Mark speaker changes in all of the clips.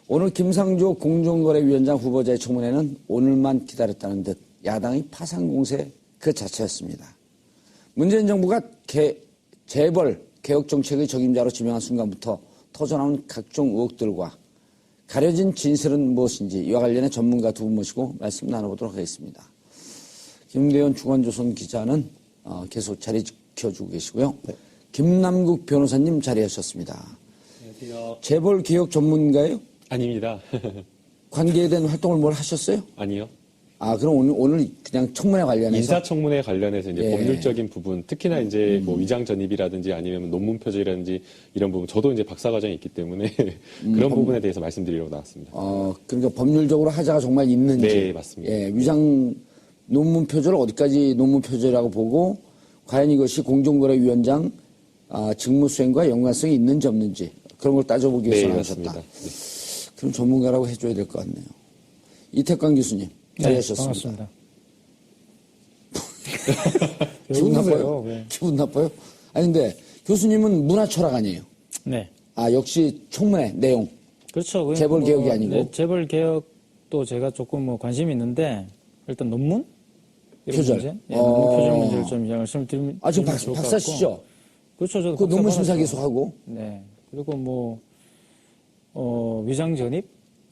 Speaker 1: 오늘 김상조 공정거래위원장 후보자의 청문회는 오늘만 기다렸다는 듯 야당의 파상 공세 그 자체였습니다. 문재인 정부가 재벌 개혁 정책의 적임자로 지명한 순간부터 터져나온 각종 의혹들과 가려진 진실은 무엇인지 이와 관련해 전문가 두 분 모시고 말씀 나눠보도록 하겠습니다. 김대현 중앙조선 기자는 계속 자리 지켜주고 계시고요. 네. 김남국 변호사님 자리하셨습니다.
Speaker 2: 안녕하세요.
Speaker 1: 재벌 개혁 전문가예요?
Speaker 2: 아닙니다.
Speaker 1: 관계에 대한 활동을 뭘 하셨어요?
Speaker 2: 아니요.
Speaker 1: 아, 그럼 오늘 그냥 청문회 관련해서?
Speaker 2: 인사청문회 관련해서 이제 법률적인 부분, 특히나 이제 뭐 위장 전입이라든지 아니면 논문 표절이라든지 이런 부분, 저도 이제 박사과정이 있기 때문에 그런 부분에 대해서 말씀드리려고 나왔습니다.
Speaker 1: 그러니까 법률적으로 하자가 정말 있는지.
Speaker 2: 네, 맞습니다.
Speaker 1: 예, 위장 논문 표절을 어디까지 논문 표절이라고 보고 과연 이것이 공정거래위원장 직무 수행과 연관성이 있는지 없는지 그런 걸 따져보기 위해서 나오셨다.
Speaker 2: 네.
Speaker 1: 그럼 전문가라고 해줘야 될 것 같네요. 이태광 교수님 자리하셨습니다.
Speaker 3: 반갑습니다.
Speaker 1: 기분 나빠요? 네. 기분 나빠요? 아니 근데 교수님은 문화철학 아니에요?
Speaker 3: 네.
Speaker 1: 역시 청문회 내용.
Speaker 3: 그렇죠.
Speaker 1: 재벌 개혁이 아니고.
Speaker 3: 네, 재벌 개혁도 제가 조금 관심이 있는데 일단 논문
Speaker 1: 표절.
Speaker 3: 문제? 예, 논문 표절 문제를 좀 말씀을 드리면
Speaker 1: 지금 박사시죠?
Speaker 3: 그렇죠. 저도
Speaker 1: 그 논문 심사 계속하고.
Speaker 3: 네. 그리고 위장 전입?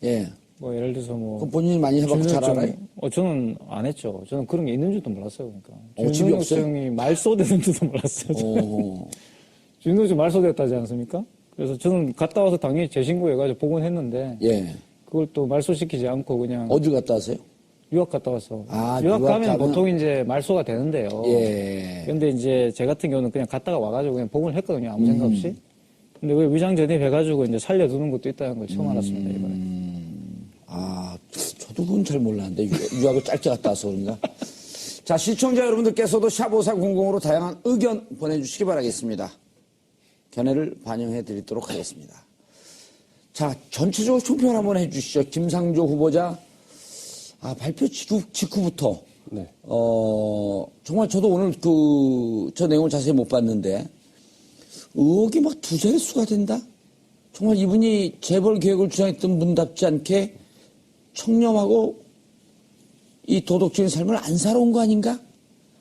Speaker 1: 예.
Speaker 3: 예를 들어서
Speaker 1: 그 본인이 많이 해봤고 잘 알아요?
Speaker 3: 저는 안 했죠. 저는 그런 게 있는 줄도 몰랐어요. 그러니까.
Speaker 1: 집이 없어요?
Speaker 3: 말소되는 줄도 몰랐어요. 주민등록증 말소됐다지 않습니까? 그래서 저는 갔다 와서 당연히 재신고해가지고 복원했는데. 예. 그걸 또 말소시키지 않고 그냥.
Speaker 1: 어디 갔다 왔어요?
Speaker 3: 유학 갔다 왔어.
Speaker 1: 유학
Speaker 3: 가면 보통 이제 말소가 되는데요.
Speaker 1: 예.
Speaker 3: 근데 이제 제 같은 경우는 그냥 갔다가 와가지고 그냥 복원을 했거든요. 아무 생각 없이. 근데 왜 위장 전입해가지고 이제 살려두는 것도 있다는 걸 처음 알았습니다, 이번에.
Speaker 1: 저도 그건 잘 몰랐는데 유학을 짧게 갔다 와서 그런가? 자, 시청자 여러분들께서도 샵5400으로 다양한 의견 보내주시기 바라겠습니다. 견해를 반영해 드리도록 하겠습니다. 자, 전체적으로 총평을 한번 해주시죠. 김상조 후보자 발표 직후부터
Speaker 2: 네.
Speaker 1: 정말 저도 오늘 저 내용을 자세히 못 봤는데 의혹이 막 두 자릿수가 된다? 정말 이분이 재벌 개혁을 주장했던 분답지 않게 청렴하고 이 도덕적인 삶을 안 살아온 거 아닌가?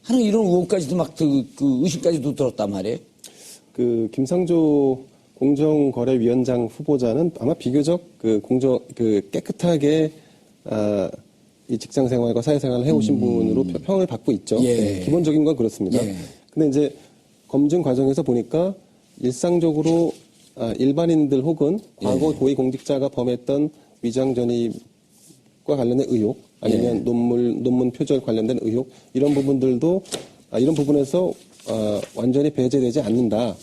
Speaker 1: 하는 이런 의혹까지도 막 그 의심까지도 들었단 말이에요.
Speaker 4: 김상조 공정거래위원장 후보자는 아마 비교적 깨끗하게 이 직장 생활과 사회 생활을 해오신 분으로 평을 받고 있죠.
Speaker 1: 예.
Speaker 4: 네, 기본적인 건 그렇습니다.
Speaker 1: 예.
Speaker 4: 근데 이제 검증 과정에서 보니까 일상적으로 일반인들 혹은 과거 고위공직자가 범했던 위장 전입과 관련된 의혹 아니면 논문 표절 관련된 의혹 이런 부분들도 이런 부분에서 완전히 배제되지 않는다.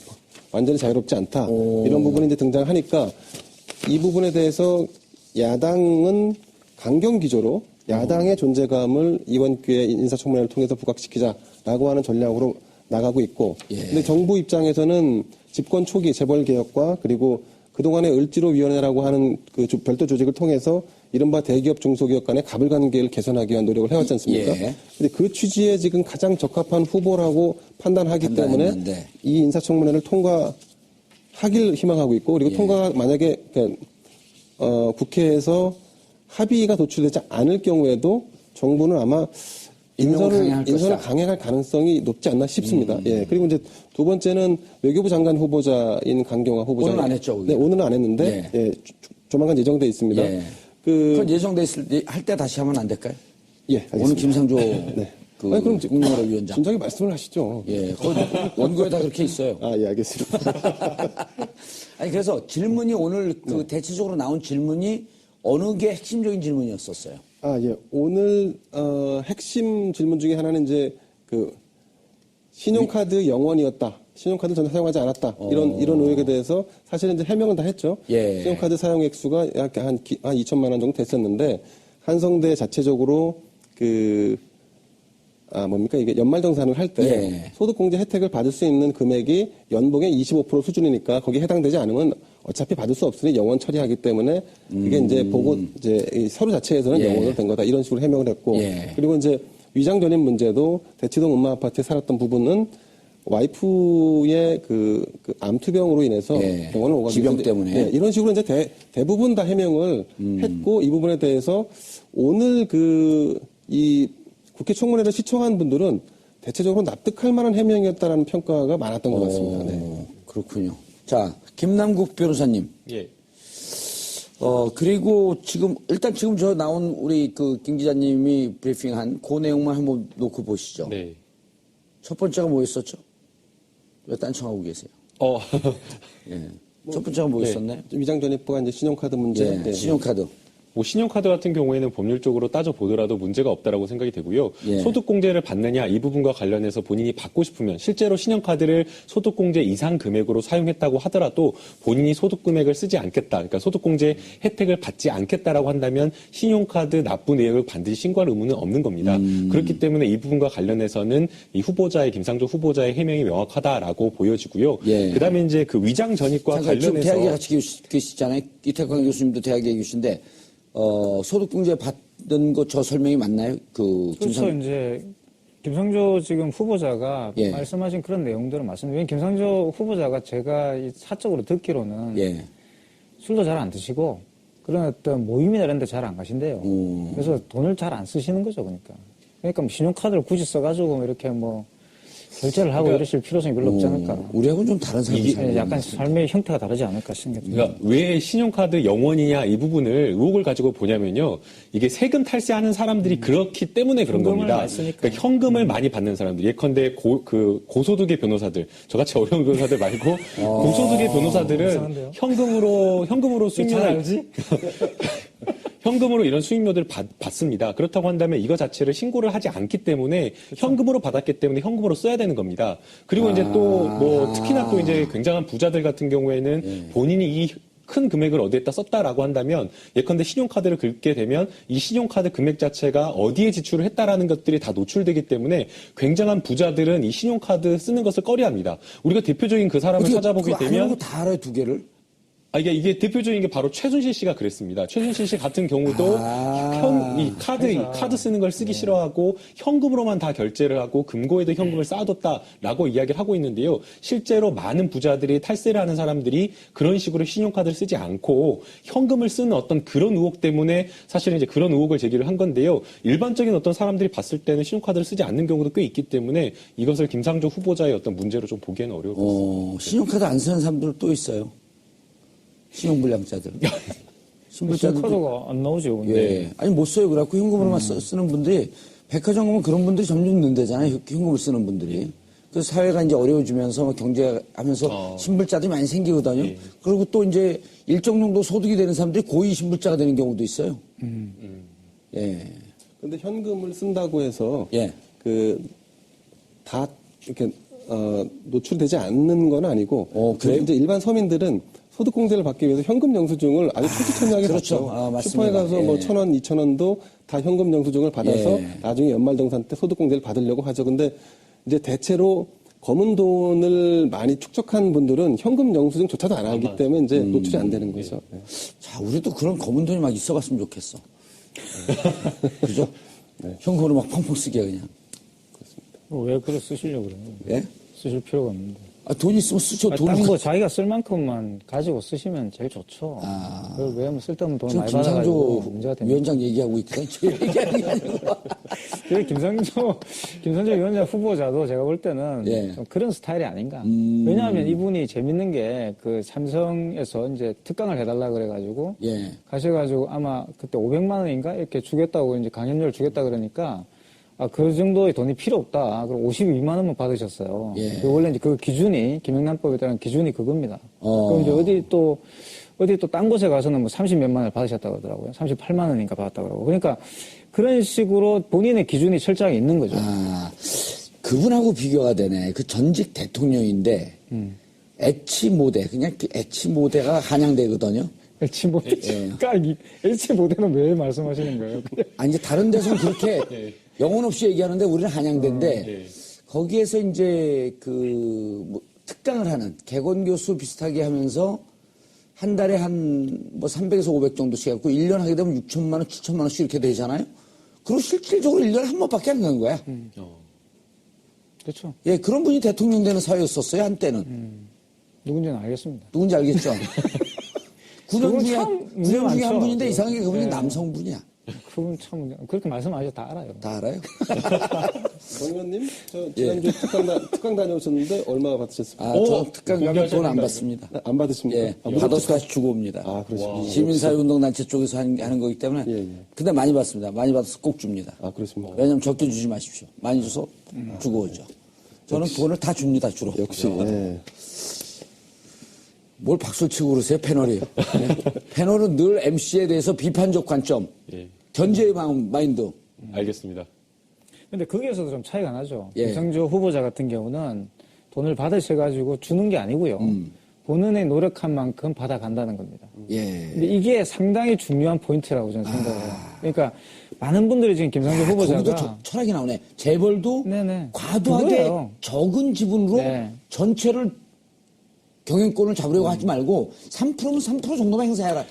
Speaker 4: 완전히 자유롭지 않다. 이런 부분이 이제 등장하니까 이 부분에 대해서 야당은 강경 기조로 야당의 존재감을 이번 기회에 인사청문회를 통해서 부각시키자라고 하는 전략으로 나가고 있고 근데 정부 입장에서는 집권 초기 재벌 개혁과 그리고 그동안의 을지로위원회라고 하는 그 별도 조직을 통해서 이른바 대기업 중소기업 간의 갑을관계를 개선하기 위한 노력을 해왔지 않습니까? 근데 그 취지에 지금 가장 적합한 후보라고 판단하기 때문에 이 인사청문회를 통과하길 희망하고 있고 그리고 통과가 만약에 국회에서 합의가 도출되지 않을 경우에도 정부는 아마 인선을 강행할 가능성이 높지 않나 싶습니다. 예. 그리고 이제 두 번째는 외교부 장관 후보자인 강경화 후보자.
Speaker 1: 오늘은 안 했죠.
Speaker 4: 네, 오늘은 안 했는데 조만간 예정돼 있습니다.
Speaker 1: 그건 예정돼 있을 때 할 때 다시 하면 안 될까요?
Speaker 4: 예, 알겠습니다.
Speaker 1: 오늘 김상조
Speaker 4: 네.
Speaker 1: 그럼 공정거래위원장.
Speaker 4: 진작에 말씀을 하시죠.
Speaker 1: 예, 원고에 다 그렇게 있어요.
Speaker 4: 예, 알겠습니다.
Speaker 1: 아니 그래서 질문이 오늘 대체적으로 나온 질문이 어느 게 핵심적인 질문이었었어요?
Speaker 4: 오늘 핵심 질문 중에 하나는 이제 신용카드 영원이었다. 신용카드 전혀 사용하지 않았다. 이런 의혹에 대해서 사실은 이제 해명은 다 했죠. 신용카드 사용 액수가 약 한 2천만 원 정도 됐었는데 한성대 자체적으로 이게 연말정산을 할 때 소득공제 혜택을 받을 수 있는 금액이 연봉의 25% 수준이니까 거기에 해당되지 않으면 어차피 받을 수 없으니 영원 처리하기 때문에 이게 이제 이 서류 자체에서는 영원으로 된 거다 이런 식으로 해명을 했고 그리고 이제 위장 전입 문제도 대치동 음마 아파트에 살았던 부분은 와이프의 그 암투병으로 인해서
Speaker 1: 예.
Speaker 4: 병원을 오가지고
Speaker 1: 지병 때문에.
Speaker 4: 네, 이런 식으로 이제 대부분 다 해명을 했고 이 부분에 대해서 오늘 이 국회 청문회를 시청한 분들은 대체적으로 납득할 만한 해명이었다라는 평가가 많았던 것 같습니다. 네.
Speaker 1: 그렇군요. 자, 김남국 변호사님.
Speaker 2: 예.
Speaker 1: 그리고 일단 지금 저 나온 우리 김 기자님이 브리핑한 그 내용만 한번 놓고 보시죠.
Speaker 2: 네.
Speaker 1: 첫 번째가 뭐였었죠? 왜 딴청하고 계세요? 예. 첫 번째가 뭐였었나요?
Speaker 4: 위장전입부가 이제 신용카드 문제.
Speaker 1: 예,
Speaker 4: 네.
Speaker 1: 신용카드.
Speaker 2: 뭐 신용카드 같은 경우에는 법률적으로 따져보더라도 문제가 없다라고 생각이 되고요.
Speaker 1: 예.
Speaker 2: 소득공제를 받느냐 이 부분과 관련해서 본인이 받고 싶으면 실제로 신용카드를 소득공제 이상 금액으로 사용했다고 하더라도 본인이 소득금액을 쓰지 않겠다. 그러니까 소득공제 혜택을 받지 않겠다라고 한다면 신용카드 납부 내역을 반드시 신고할 의무는 없는 겁니다. 그렇기 때문에 이 부분과 관련해서는 이 김상조 후보자의 해명이 명확하다라고 보여지고요.
Speaker 1: 예.
Speaker 2: 그다음에 이제 그 위장 전입과
Speaker 1: 잠깐, 지금
Speaker 2: 관련해서
Speaker 1: 대학에 같이 계시잖아요. 이태광 교수님도 대학에 계신데 소득공제 받는 거 저 설명이 맞나요?
Speaker 3: 그렇죠. 이제 김상조 지금 후보자가
Speaker 1: 예.
Speaker 3: 말씀하신 그런 내용들은 맞습니다. 왜냐하면 김상조 후보자가 제가 사적으로 듣기로는
Speaker 1: 예.
Speaker 3: 술도 잘 안 드시고 그런 어떤 모임이나 이런 데 잘 안 가신대요. 그래서 돈을 잘 안 쓰시는 거죠. 그러니까 뭐 신용카드를 굳이 써가지고 이렇게 뭐 결제를 하고 이러실 필요성이 별로 없지 않을까.
Speaker 1: 우리하고는 좀 다른 사람이
Speaker 3: 네, 약간 삶의 형태가 다르지 않을까 생각합니다.
Speaker 2: 그러니까 왜 신용카드 영원이냐 이 부분을 의혹을 가지고 보냐면요. 이게 세금 탈세하는 사람들이 그렇기 때문에 그런
Speaker 3: 현금을
Speaker 2: 겁니다.
Speaker 3: 많이 쓰니까.
Speaker 2: 그러니까 현금을 많이 받는 사람들. 예컨대 고소득의 변호사들, 저같이 어려운 변호사들 말고 고소득의 변호사들은
Speaker 3: 이상한데요?
Speaker 2: 현금으로
Speaker 3: 잘
Speaker 2: 수익률을
Speaker 3: 알지?
Speaker 2: 현금으로 이런 수익료들을 받습니다. 그렇다고 한다면 이거 자체를 신고를 하지 않기 때문에 현금으로 받았기 때문에 현금으로 써야 되는 겁니다. 그리고 이제 또 뭐 특히나 또 이제 굉장한 부자들 같은 경우에는 본인이 이 큰 금액을 어디에다 썼다라고 한다면 예컨대 신용카드를 긁게 되면 이 신용카드 금액 자체가 어디에 지출을 했다라는 것들이 다 노출되기 때문에 굉장한 부자들은 이 신용카드 쓰는 것을 꺼려합니다. 우리가 대표적인 그 사람을 찾아보게 되면
Speaker 1: 다 알아요, 두 개를?
Speaker 2: 이게 대표적인 게 바로 최순실 씨가 그랬습니다. 최순실 씨 같은 경우도 이 카드 쓰는 걸 쓰기 싫어하고 현금으로만 다 결제를 하고 금고에도 현금을 쌓아뒀다라고 이야기를 하고 있는데요. 실제로 많은 부자들이 탈세를 하는 사람들이 그런 식으로 신용카드를 쓰지 않고 현금을 쓰는 어떤 그런 의혹 때문에 사실은 이제 그런 의혹을 제기를 한 건데요. 일반적인 어떤 사람들이 봤을 때는 신용카드를 쓰지 않는 경우도 꽤 있기 때문에 이것을 김상조 후보자의 어떤 문제로 좀 보기에는 어려울 것 같습니다.
Speaker 1: 신용카드 안 쓰는 사람들 또 있어요. 신용불량자들.
Speaker 3: 신용카드가 안 나오죠.
Speaker 1: 예. 아니, 못 써요. 그래갖고 현금으로만 쓰는 분들이, 백화점 가면 그런 분들이 점점 는대잖아요. 현금을 쓰는 분들이. 그래서 사회가 이제 어려워지면서 뭐 경제하면서 신불자들이 많이 생기거든요.
Speaker 2: 예.
Speaker 1: 그리고 또 이제 일정 정도 소득이 되는 사람들이 고위 신불자가 되는 경우도 있어요. 예.
Speaker 4: 근데 현금을 쓴다고 해서
Speaker 1: 예.
Speaker 4: 다 이렇게 노출되지 않는 건 아니고
Speaker 1: 그래요?
Speaker 4: 이제 일반 서민들은 소득공제를 받기 위해서 현금 영수증을 아주 초두천하게
Speaker 1: 그렇죠.
Speaker 4: 받죠.
Speaker 1: 맞습니다.
Speaker 4: 슈퍼에 가서 뭐
Speaker 1: 예.
Speaker 4: 1,000원, 2,000원도 다 현금 영수증을 받아서
Speaker 1: 예.
Speaker 4: 나중에 연말정산 때 소득공제를 받으려고 하죠. 근데 이제 대체로 검은 돈을 많이 축적한 분들은 현금 영수증조차도 안 하기 때문에 이제 노출이 안 되는 거죠. 네.
Speaker 1: 자, 우리도 그런 검은 돈이 막 있어봤으면 좋겠어. 그죠? 현금으로 막 펑펑 쓰게 그냥.
Speaker 3: 왜 그걸 쓰시려고 그래요?
Speaker 1: 예?
Speaker 3: 쓰실 필요가 없는데.
Speaker 1: 돈 있으면 쓰죠. 돈.
Speaker 3: 딴거 자기가 쓸 만큼만 가지고 쓰시면 제일 좋죠. 그걸 왜 뭐 쓸데없는 돈을
Speaker 1: 지금
Speaker 3: 많이 받아가지고
Speaker 1: 김상조
Speaker 3: 문제가 됩니다.
Speaker 1: 위원장 얘기하고 있거든. 저 얘기하는 게 아니고.
Speaker 3: 그래, 김상조 위원장 후보자도 제가 볼 때는
Speaker 1: 예.
Speaker 3: 좀 그런 스타일이 아닌가. 왜냐하면 이분이 재밌는 게 그 삼성에서 이제 특강을 해달라 그래가지고
Speaker 1: 예.
Speaker 3: 가셔가지고 아마 그때 500만 원인가 이렇게 주겠다고 이제 강연료를 주겠다 그러니까 그 정도의 돈이 필요 없다. 그럼 52만 원만 받으셨어요.
Speaker 1: 예.
Speaker 3: 원래 이제 그 기준이, 김영란법에 따른 기준이 그겁니다. 그럼 이제 어디 또 딴 곳에 가서는 뭐 30몇만 원을 받으셨다고 하더라고요. 38만 원인가 받았다고 그러고. 그러니까 그런 식으로 본인의 기준이 철저하게 있는 거죠.
Speaker 1: 그분하고 비교가 되네. 그 전직 대통령인데, H모대, 그냥 그 H모대가 한양대거든요.
Speaker 3: H모대. H모대는 왜 말씀하시는 거예요?
Speaker 1: 아니, 이제 다른 데서는 그렇게 영혼 없이 얘기하는데 우리는 한양대인데, 거기에서 이제 뭐 특강을 하는 개건 교수 비슷하게 하면서 한 달에 한 뭐 300에서 500 정도씩 해갖고 1년 하게 되면 6천만 원, 7천만 원씩 이렇게 되잖아요. 그리고 실질적으로 1년에 한 번밖에 안 가는 거야.
Speaker 3: 그렇죠.
Speaker 1: 예, 그런 분이 대통령 되는 사회였었어요, 한때는.
Speaker 3: 누군지는 알겠습니다.
Speaker 1: 누군지 알겠죠? 9년 중에,
Speaker 3: 참
Speaker 1: 9년 중에 한
Speaker 3: 많죠.
Speaker 1: 분인데 이상하게 그분이
Speaker 3: 네.
Speaker 1: 남성분이야.
Speaker 3: 그분 참 그렇게 말씀하셔도 다 알아요.
Speaker 1: 다 알아요?
Speaker 4: 정 의원님, 저 지난주에 특강 다녀오셨는데 얼마 받으셨습니까?
Speaker 1: 아, 저 특강 가면 돈 안 받습니다.
Speaker 4: 안 받으십니까?
Speaker 1: 예,
Speaker 4: 아,
Speaker 1: 받아서 다시 주고 옵니다.
Speaker 4: 아, 그렇습니다.
Speaker 1: 시민사회운동단체 쪽에서 하는 거기 때문에.
Speaker 4: 예, 예.
Speaker 1: 근데 많이 받습니다. 많이 받아서 꼭 줍니다.
Speaker 4: 아, 그렇습니까?
Speaker 1: 왜냐면 적게 주지 마십시오. 많이 줘서 주고 오죠. 저는 돈을 다 줍니다, 주로.
Speaker 4: 역시, 예.
Speaker 1: 뭘 박수를 치고 그러세요, 패널이에요. 네. 패널은 늘 MC에 대해서 비판적 관점,
Speaker 2: 예.
Speaker 1: 견제의 마인드.
Speaker 2: 알겠습니다.
Speaker 3: 근데 거기에서도 좀 차이가 나죠.
Speaker 1: 예.
Speaker 3: 김상조 후보자 같은 경우는 돈을 받으셔가지고 주는 게 아니고요. 본인의 노력한 만큼 받아간다는 겁니다.
Speaker 1: 예.
Speaker 3: 근데 이게 상당히 중요한 포인트라고 저는 생각해요. 그러니까 많은 분들이 지금 김상조 후보자가
Speaker 1: 거기도 철학이 나오네. 재벌도
Speaker 3: 네네.
Speaker 1: 과도하게
Speaker 3: 그거예요.
Speaker 1: 적은 지분으로
Speaker 3: 네.
Speaker 1: 전체를 경영권을 잡으려고 하지 말고 3%면 3% 정도만 행사해라.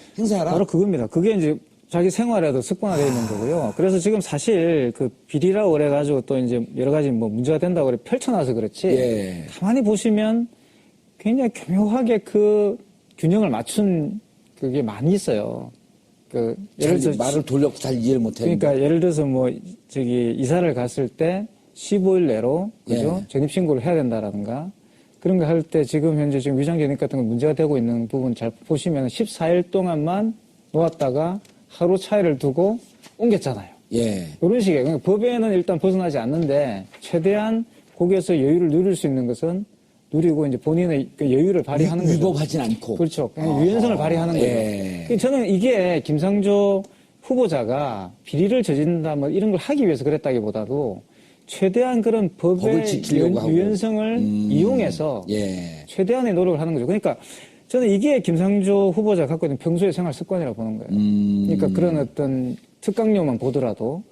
Speaker 3: 바로 그겁니다. 그게 이제 자기 생활에도 습관화되어 있는 거고요. 그래서 지금 사실 그 비리라고 그래가지고 또 이제 여러 가지 뭐 문제가 된다고 그래 펼쳐놔서 그렇지.
Speaker 1: 예.
Speaker 3: 가만히 보시면 굉장히 교묘하게 그 균형을 맞춘 그게 많이 있어요. 그 예를 들어
Speaker 1: 말을 돌려고 잘 이해를 못해.
Speaker 3: 그러니까 예를 들어서 뭐 저기 이사를 갔을 때 15일 내로 그죠?
Speaker 1: 예.
Speaker 3: 전입 신고를 해야 된다라든가 그런 거 할 때 지금 현재 지금 위장 전입 같은 거 문제가 되고 있는 부분 잘 보시면 14일 동안만 놓았다가 하루 차이를 두고 옮겼잖아요.
Speaker 1: 예.
Speaker 3: 이런 식이에요. 그러니까 법에는 일단 벗어나지 않는데 최대한 거기에서 여유를 누릴 수 있는 것은 누리고 이제 본인의 그 여유를 발휘하는 거죠.
Speaker 1: 위법하진 않고.
Speaker 3: 그렇죠. 그냥 유연성을 발휘하는 거죠.
Speaker 1: 예.
Speaker 3: 그러니까 저는 이게 김상조 후보자가 비리를 저지른다 뭐 이런 걸 하기 위해서 그랬다기보다도 최대한 그런
Speaker 1: 법을
Speaker 3: 법의
Speaker 1: 지키려고 하고.
Speaker 3: 유연성을 이용해서
Speaker 1: 예.
Speaker 3: 최대한의 노력을 하는 거죠. 그러니까 저는 이게 김상조 후보자가 갖고 있는 평소의 생활 습관이라고 보는 거예요. 그러니까 그런 어떤 특강료만 보더라도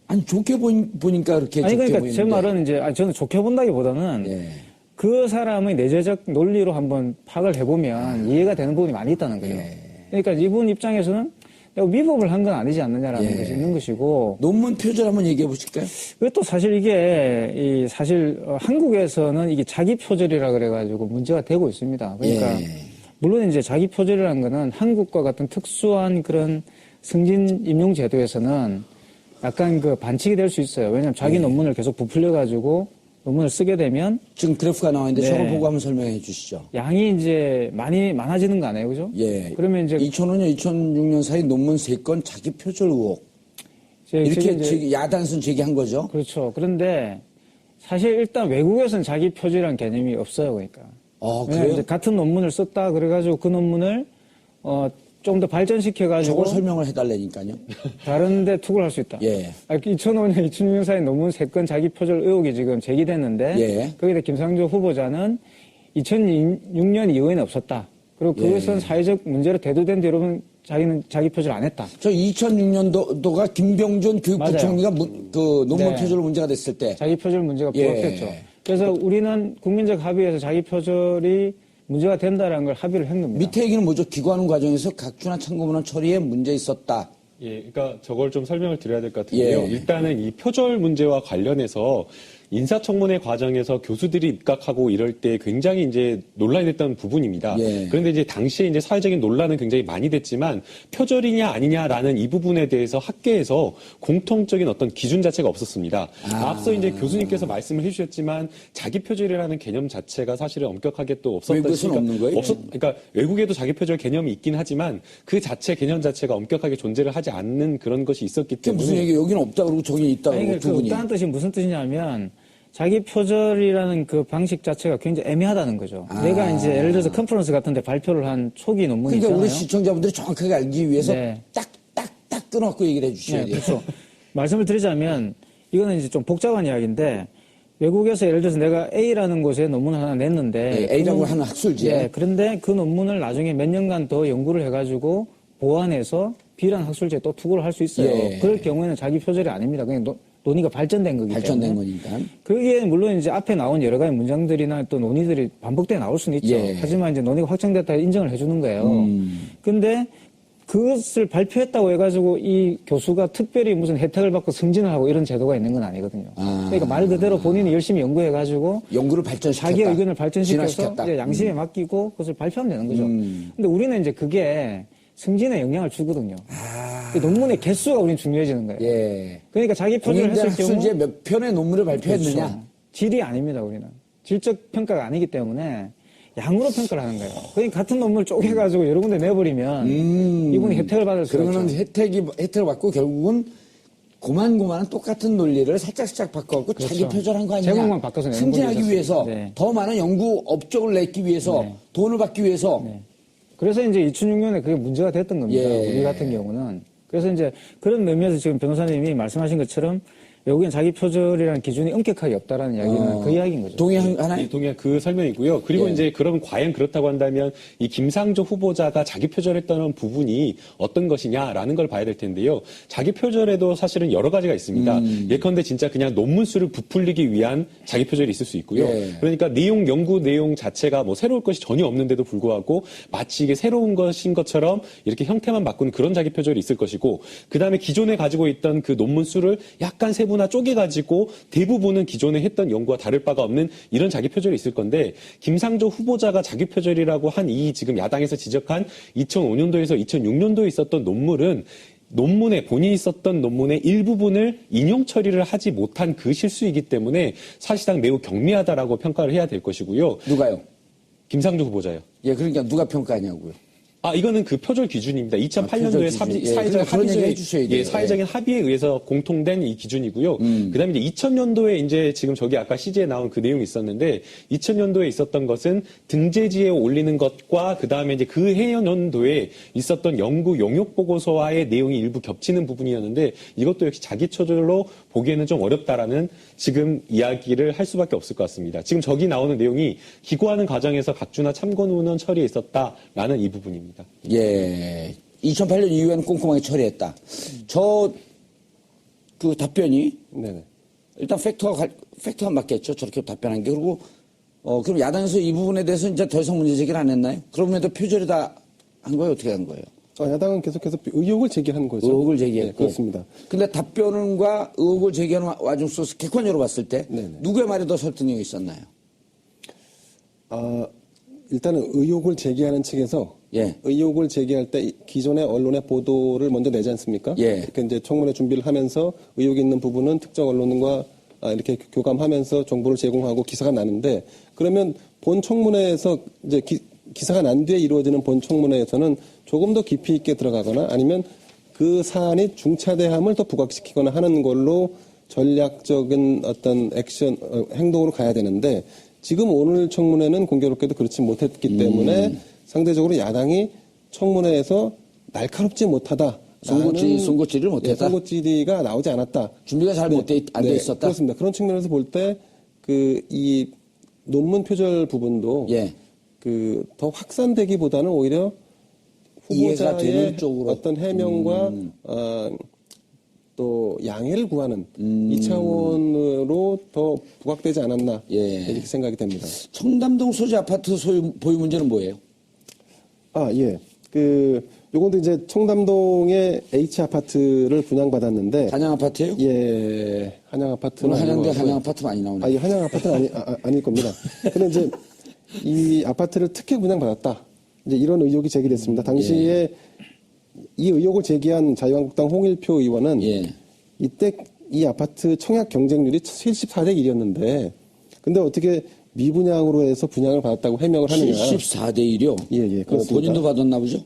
Speaker 1: 아니, 좋게 보니까 그렇게
Speaker 3: 아니
Speaker 1: 좋게
Speaker 3: 그러니까
Speaker 1: 보이는데.
Speaker 3: 제 말은 이제 저는 좋게 본다기보다는
Speaker 1: 예.
Speaker 3: 그 사람의 내재적 논리로 한번 파악을 해보면 이해가 되는 부분이 많이 있다는 거예요.
Speaker 1: 예.
Speaker 3: 그러니까 이분 입장에서는 내가 위법을 한 건 아니지 않느냐라는
Speaker 1: 예.
Speaker 3: 것이 있는 것이고
Speaker 1: 논문 표절 한번 얘기해 보실까요?
Speaker 3: 그것도 사실 이게 사실 한국에서는 이게 자기 표절이라 그래가지고 문제가 되고 있습니다. 그러니까
Speaker 1: 예.
Speaker 3: 물론 이제 자기 표절이라는 거는 한국과 같은 특수한 그런 승진 임용 제도에서는 약간 그 반칙이 될 수 있어요. 왜냐하면 자기 논문을 계속 부풀려가지고 논문을 쓰게 되면
Speaker 1: 지금 그래프가 나와 있는데
Speaker 3: 네.
Speaker 1: 저걸 보고 한번 설명해 주시죠.
Speaker 3: 양이 이제 많아지는 거 아니에요, 그죠?
Speaker 1: 예.
Speaker 3: 그러면 이제
Speaker 1: 2005년, 2006년 사이 논문 3건 자기 표절 의혹. 이렇게
Speaker 3: 지금 이제
Speaker 1: 야단순 제기한 거죠.
Speaker 3: 그렇죠. 그런데 사실 일단 외국에서는 자기 표절이라는 개념이 없어요, 그러니까.
Speaker 1: 아,
Speaker 3: 왜냐면
Speaker 1: 그래요?
Speaker 3: 이제 같은 논문을 썼다 그래가지고 그 논문을 좀 더 발전시켜가지고
Speaker 1: 저걸 설명을 해달라니까요.
Speaker 3: 다른데 투구를 할 수 있다.
Speaker 1: 예.
Speaker 3: 2005년, 2006년 사이 논문 3건 자기 표절 의혹이 지금 제기됐는데
Speaker 1: 예.
Speaker 3: 거기다 김상조 후보자는 2006년 이후에는 없었다. 그리고 그것은
Speaker 1: 예.
Speaker 3: 사회적 문제로 대두된 뒤 여러분 자기는 자기 표절 안 했다.
Speaker 1: 저 2006년도가 김병준 교육부총리가 그 논문
Speaker 3: 네.
Speaker 1: 표절 문제가 됐을 때.
Speaker 3: 자기 표절 문제가
Speaker 1: 예.
Speaker 3: 부각됐죠. 그래서 우리는 국민적 합의에서 자기 표절이 문제가 된다는 걸 합의를 한 겁니다.
Speaker 1: 밑에 얘기는 뭐죠? 기관원 과정에서 각주나 참고문헌 처리에 문제 있었다.
Speaker 2: 예, 그러니까 저걸 좀 설명을 드려야 될 것 같은데요.
Speaker 1: 예.
Speaker 2: 일단은 이 표절 문제와 관련해서 인사청문회 과정에서 교수들이 입각하고 이럴 때 굉장히 이제 논란이 됐던 부분입니다.
Speaker 1: 예.
Speaker 2: 그런데 이제 당시에 이제 사회적인 논란은 굉장히 많이 됐지만 표절이냐 아니냐라는 이 부분에 대해서 학계에서 공통적인 어떤 기준 자체가 없었습니다. 앞서 이제 교수님께서 말씀을 해주셨지만 자기 표절이라는 개념 자체가 사실은 엄격하게 또 없었던
Speaker 1: 외국에서는 없는 거예요?
Speaker 2: 그러니까 외국에도 자기 표절 개념이 있긴 하지만 그 자체 개념 자체가 엄격하게 존재를 하지 않는 그런 것이 있었기
Speaker 1: 그게
Speaker 2: 때문에
Speaker 1: 무슨 얘기? 여기는 없다 그러고 저기는 있다
Speaker 3: 아니,
Speaker 1: 그러고
Speaker 3: 그
Speaker 1: 두 분이.
Speaker 3: 없다는 뜻이 무슨 뜻이냐면 자기 표절이라는 그 방식 자체가 굉장히 애매하다는 거죠. 내가 이제 예를 들어서 컨퍼런스 같은 데 발표를 한 초기 논문이
Speaker 1: 그러니까
Speaker 3: 있잖아요.
Speaker 1: 우리 시청자분들이 정확하게 알기 위해서
Speaker 3: 네.
Speaker 1: 딱 끊어갖고 얘기를 해주셔야 돼요.
Speaker 3: 그렇죠. 말씀을 드리자면 이거는 이제 좀 복잡한 이야기인데 외국에서 예를 들어서 내가 A라는 곳에 논문을 하나 냈는데
Speaker 1: 네, A라고 하는 학술지에.
Speaker 3: 네, 그런데 그 논문을 나중에 몇 년간 더 연구를 해가지고 보완해서 B라는 학술지에 또 투고를 할 수 있어요.
Speaker 1: 예.
Speaker 3: 그럴 경우에는 자기 표절이 아닙니다. 그냥 논의가 발전된 거기
Speaker 1: 발전된
Speaker 3: 때문에.
Speaker 1: 거니까.
Speaker 3: 그게 물론 이제 앞에 나온 여러 가지 문장들이나 또 논의들이 반복돼 나올 수는 있죠.
Speaker 1: 예.
Speaker 3: 하지만 이제 논의가 확정됐다 인정을 해주는 거예요. 근데 그것을 발표했다고 해가지고 이 교수가 특별히 무슨 혜택을 받고 승진을 하고 이런 제도가 있는 건 아니거든요. 그러니까 말 그대로 본인이 열심히 연구해가지고
Speaker 1: 연구를 발전시켰다.
Speaker 3: 자기의 의견을 발전시켜서
Speaker 1: 진화시켰다.
Speaker 3: 이제 양심에 맡기고 그것을 발표하면 되는 거죠. 근데 우리는 이제 그게 승진에 영향을 주거든요. 논문의 개수가 우리는 중요해지는 거예요.
Speaker 1: 예.
Speaker 3: 그러니까 자기 표준을
Speaker 1: 공인된
Speaker 3: 했을 경우
Speaker 1: 학술지에 몇 편의 논문을 발표했느냐.
Speaker 3: 그렇죠. 질이 아닙니다, 우리는. 질적 평가가 아니기 때문에 양으로 평가를 하는 거예요. 그러니까 같은 논문을 쪼개가지고 여러 군데 내버리면 이분이 혜택을 받을 수가 있죠.
Speaker 1: 그러면은 혜택을 받고 결국은 고만고만한 똑같은 논리를 살짝살짝 바꿔갖고
Speaker 3: 그렇죠.
Speaker 1: 자기 표절한 거 아니냐.
Speaker 3: 제목만 바꿔서 내는
Speaker 1: 승진하기
Speaker 3: 거죠.
Speaker 1: 위해서
Speaker 3: 네.
Speaker 1: 더 많은 연구 업적을 냈기 위해서 돈을 받기 위해서
Speaker 3: 네. 그래서 이제 2006년에 그게 문제가 됐던 겁니다.
Speaker 1: 예.
Speaker 3: 우리 같은 경우는. 그래서 이제 그런 의미에서 지금 변호사님이 말씀하신 것처럼 여기는 자기 표절이라는 기준이 엄격하게 없다라는 이야기는 그 이야기인 거죠.
Speaker 1: 동의하나요?
Speaker 2: 예, 동의한 그 설명이고요. 그리고
Speaker 1: 예.
Speaker 2: 이제 그러면 과연 그렇다고 한다면 이 김상조 후보자가 자기 표절했다는 부분이 어떤 것이냐라는 걸 봐야 될 텐데요. 자기 표절에도 사실은 여러 가지가 있습니다. 예컨대 진짜 그냥 논문 수를 부풀리기 위한 자기 표절이 있을 수 있고요.
Speaker 1: 예.
Speaker 2: 그러니까 연구 내용 자체가 뭐 새로울 것이 전혀 없는데도 불구하고 마치 이게 새로운 것인 것처럼 이렇게 형태만 바꾸는 그런 자기 표절이 있을 것이고, 그 다음에 기존에 가지고 있던 그 논문 수를 약간 세분화 쪼개가지고 대부분은 기존에 했던 연구와 다를 바가 없는 이런 자기 표절이 있을 건데, 김상조 후보자가 자기 표절이라고 한 이 지금 야당에서 지적한 2005년도에서 2006년도에 있었던 논문에 본인이 썼던 논문의 일부분을 인용 처리를 하지 못한 그 실수이기 때문에 사실상 매우 경미하다라고 평가를 해야 될 것이고요.
Speaker 1: 누가요?
Speaker 2: 김상조 후보자요.
Speaker 1: 예, 그러니까 누가 평가하냐고요.
Speaker 2: 이거는 그 표절 기준입니다. 2008년도에
Speaker 1: 표절 기준. 예, 그런 얘기 해주셔야 돼요.
Speaker 2: 사회적인 합의에 의해서 공통된 이 기준이고요. 그다음에 이제 2000년도에 이제 지금 저기 아까 CG에 나온 그 내용이 있었는데, 2000년도에 있었던 것은 등재지에 올리는 것과 그다음에 이제 그 해연도에 있었던 연구 용역 보고서와의 내용이 일부 겹치는 부분이었는데, 이것도 역시 자기 표절로 보기에는 좀 어렵다라는 지금 이야기를 할 수밖에 없을 것 같습니다. 지금 저기 나오는 내용이 기고하는 과정에서 각주나 참고 논원 처리에 있었다라는 이 부분입니다.
Speaker 1: 예. 2008년 이후에는 꼼꼼하게 처리했다. 그 답변이
Speaker 4: 네네.
Speaker 1: 일단 팩트가 맞겠죠. 저렇게 답변한 게. 그리고, 그럼 야당에서 이 부분에 대해서 이제 더 이상 문제 제기를 안 했나요? 그러면도 표절이다 한 거예요? 어떻게 한 거예요?
Speaker 4: 야당은 계속해서 의혹을 제기하는 거죠.
Speaker 1: 의혹을 제기했고.
Speaker 4: 네, 그렇습니다.
Speaker 1: 근데 답변과 의혹을 제기하는 와중 속에서 객관적으로 봤을 때
Speaker 4: 네네.
Speaker 1: 누구의 말이 더 설득력이 있었나요?
Speaker 4: 일단은 의혹을 제기하는 측에서
Speaker 1: 예.
Speaker 4: 의혹을 제기할 때 기존의 언론의 보도를 먼저 내지 않습니까?
Speaker 1: 예.
Speaker 4: 이렇게 이제 청문회 준비를 하면서 의혹이 있는 부분은 특정 언론과 이렇게 교감하면서 정보를 제공하고 기사가 나는데, 그러면 본 청문회에서 이제 기사가 난 뒤에 이루어지는 본 청문회에서는 조금 더 깊이 있게 들어가거나 아니면 그 사안이 중차대함을 더 부각시키거나 하는 걸로 전략적인 어떤 행동으로 가야 되는데, 지금 오늘 청문회는 공교롭게도 그렇지 못했기 때문에 상대적으로 야당이 청문회에서 날카롭지 못하다.
Speaker 1: 송곳질을 못했다.
Speaker 4: 송곳질이가 나오지 않았다.
Speaker 1: 준비가 잘 안 돼 있었다.
Speaker 4: 그렇습니다. 그런 측면에서 볼 때 이 논문 표절 부분도
Speaker 1: 예.
Speaker 4: 더 확산되기보다는 오히려
Speaker 1: 이해가
Speaker 4: 후보자의
Speaker 1: 되는 쪽으로.
Speaker 4: 어떤 해명과 또 양해를 구하는 이 차원으로 더 부각되지 않았나
Speaker 1: 예.
Speaker 4: 이렇게 생각이 됩니다.
Speaker 1: 청담동 소재 아파트 보유 문제는 뭐예요?
Speaker 4: 예. 요건도 이제 청담동의 H 아파트를 분양받았는데.
Speaker 1: 한양 아파트예요?
Speaker 4: 예. 한양 아파트는
Speaker 1: 오늘 한양대
Speaker 4: 아니고
Speaker 1: 한양 아파트 많이 나오네.
Speaker 4: 이 한양 아파트는 아닐 겁니다. 근데 이제 이 아파트를 특혜 분양받았다. 이제 이런 의혹이 제기됐습니다. 당시에 이 의혹을 제기한 자유한국당 홍일표 의원은 이때 이 아파트 청약 경쟁률이 74대 1이었는데, 근데 어떻게 미분양으로 해서 분양을 받았다고 해명을 하느냐.
Speaker 1: 74대 1이요?
Speaker 4: 예, 그렇습니다.
Speaker 1: 본인도 받았나 보죠?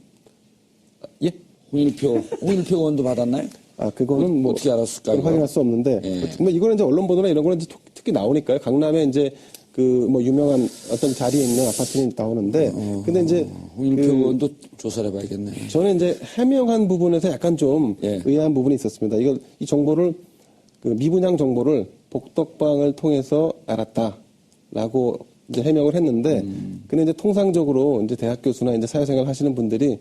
Speaker 4: 예?
Speaker 1: 홍일표 의원도 받았나요?
Speaker 4: 그거는 뭐
Speaker 1: 어떻게 알았을까요?
Speaker 4: 확인할 수 없는데, 뭐 이거는 이제 언론 보도나 이런 거는 이제 특히 나오니까요. 강남에 이제 뭐 유명한 어떤 자리에 있는 아파트는 나오는데, 근데 이제
Speaker 1: 홍일표 의원도 조사를 해봐야겠네.
Speaker 4: 저는 이제 해명한 부분에서 약간 좀
Speaker 1: 예.
Speaker 4: 의아한 부분이 있었습니다. 이 정보를 미분양 정보를 복덕방을 통해서 알았다라고 이제 해명을 했는데, 근데 이제 통상적으로 이제 대학 교수나 이제 사회생활 하시는 분들이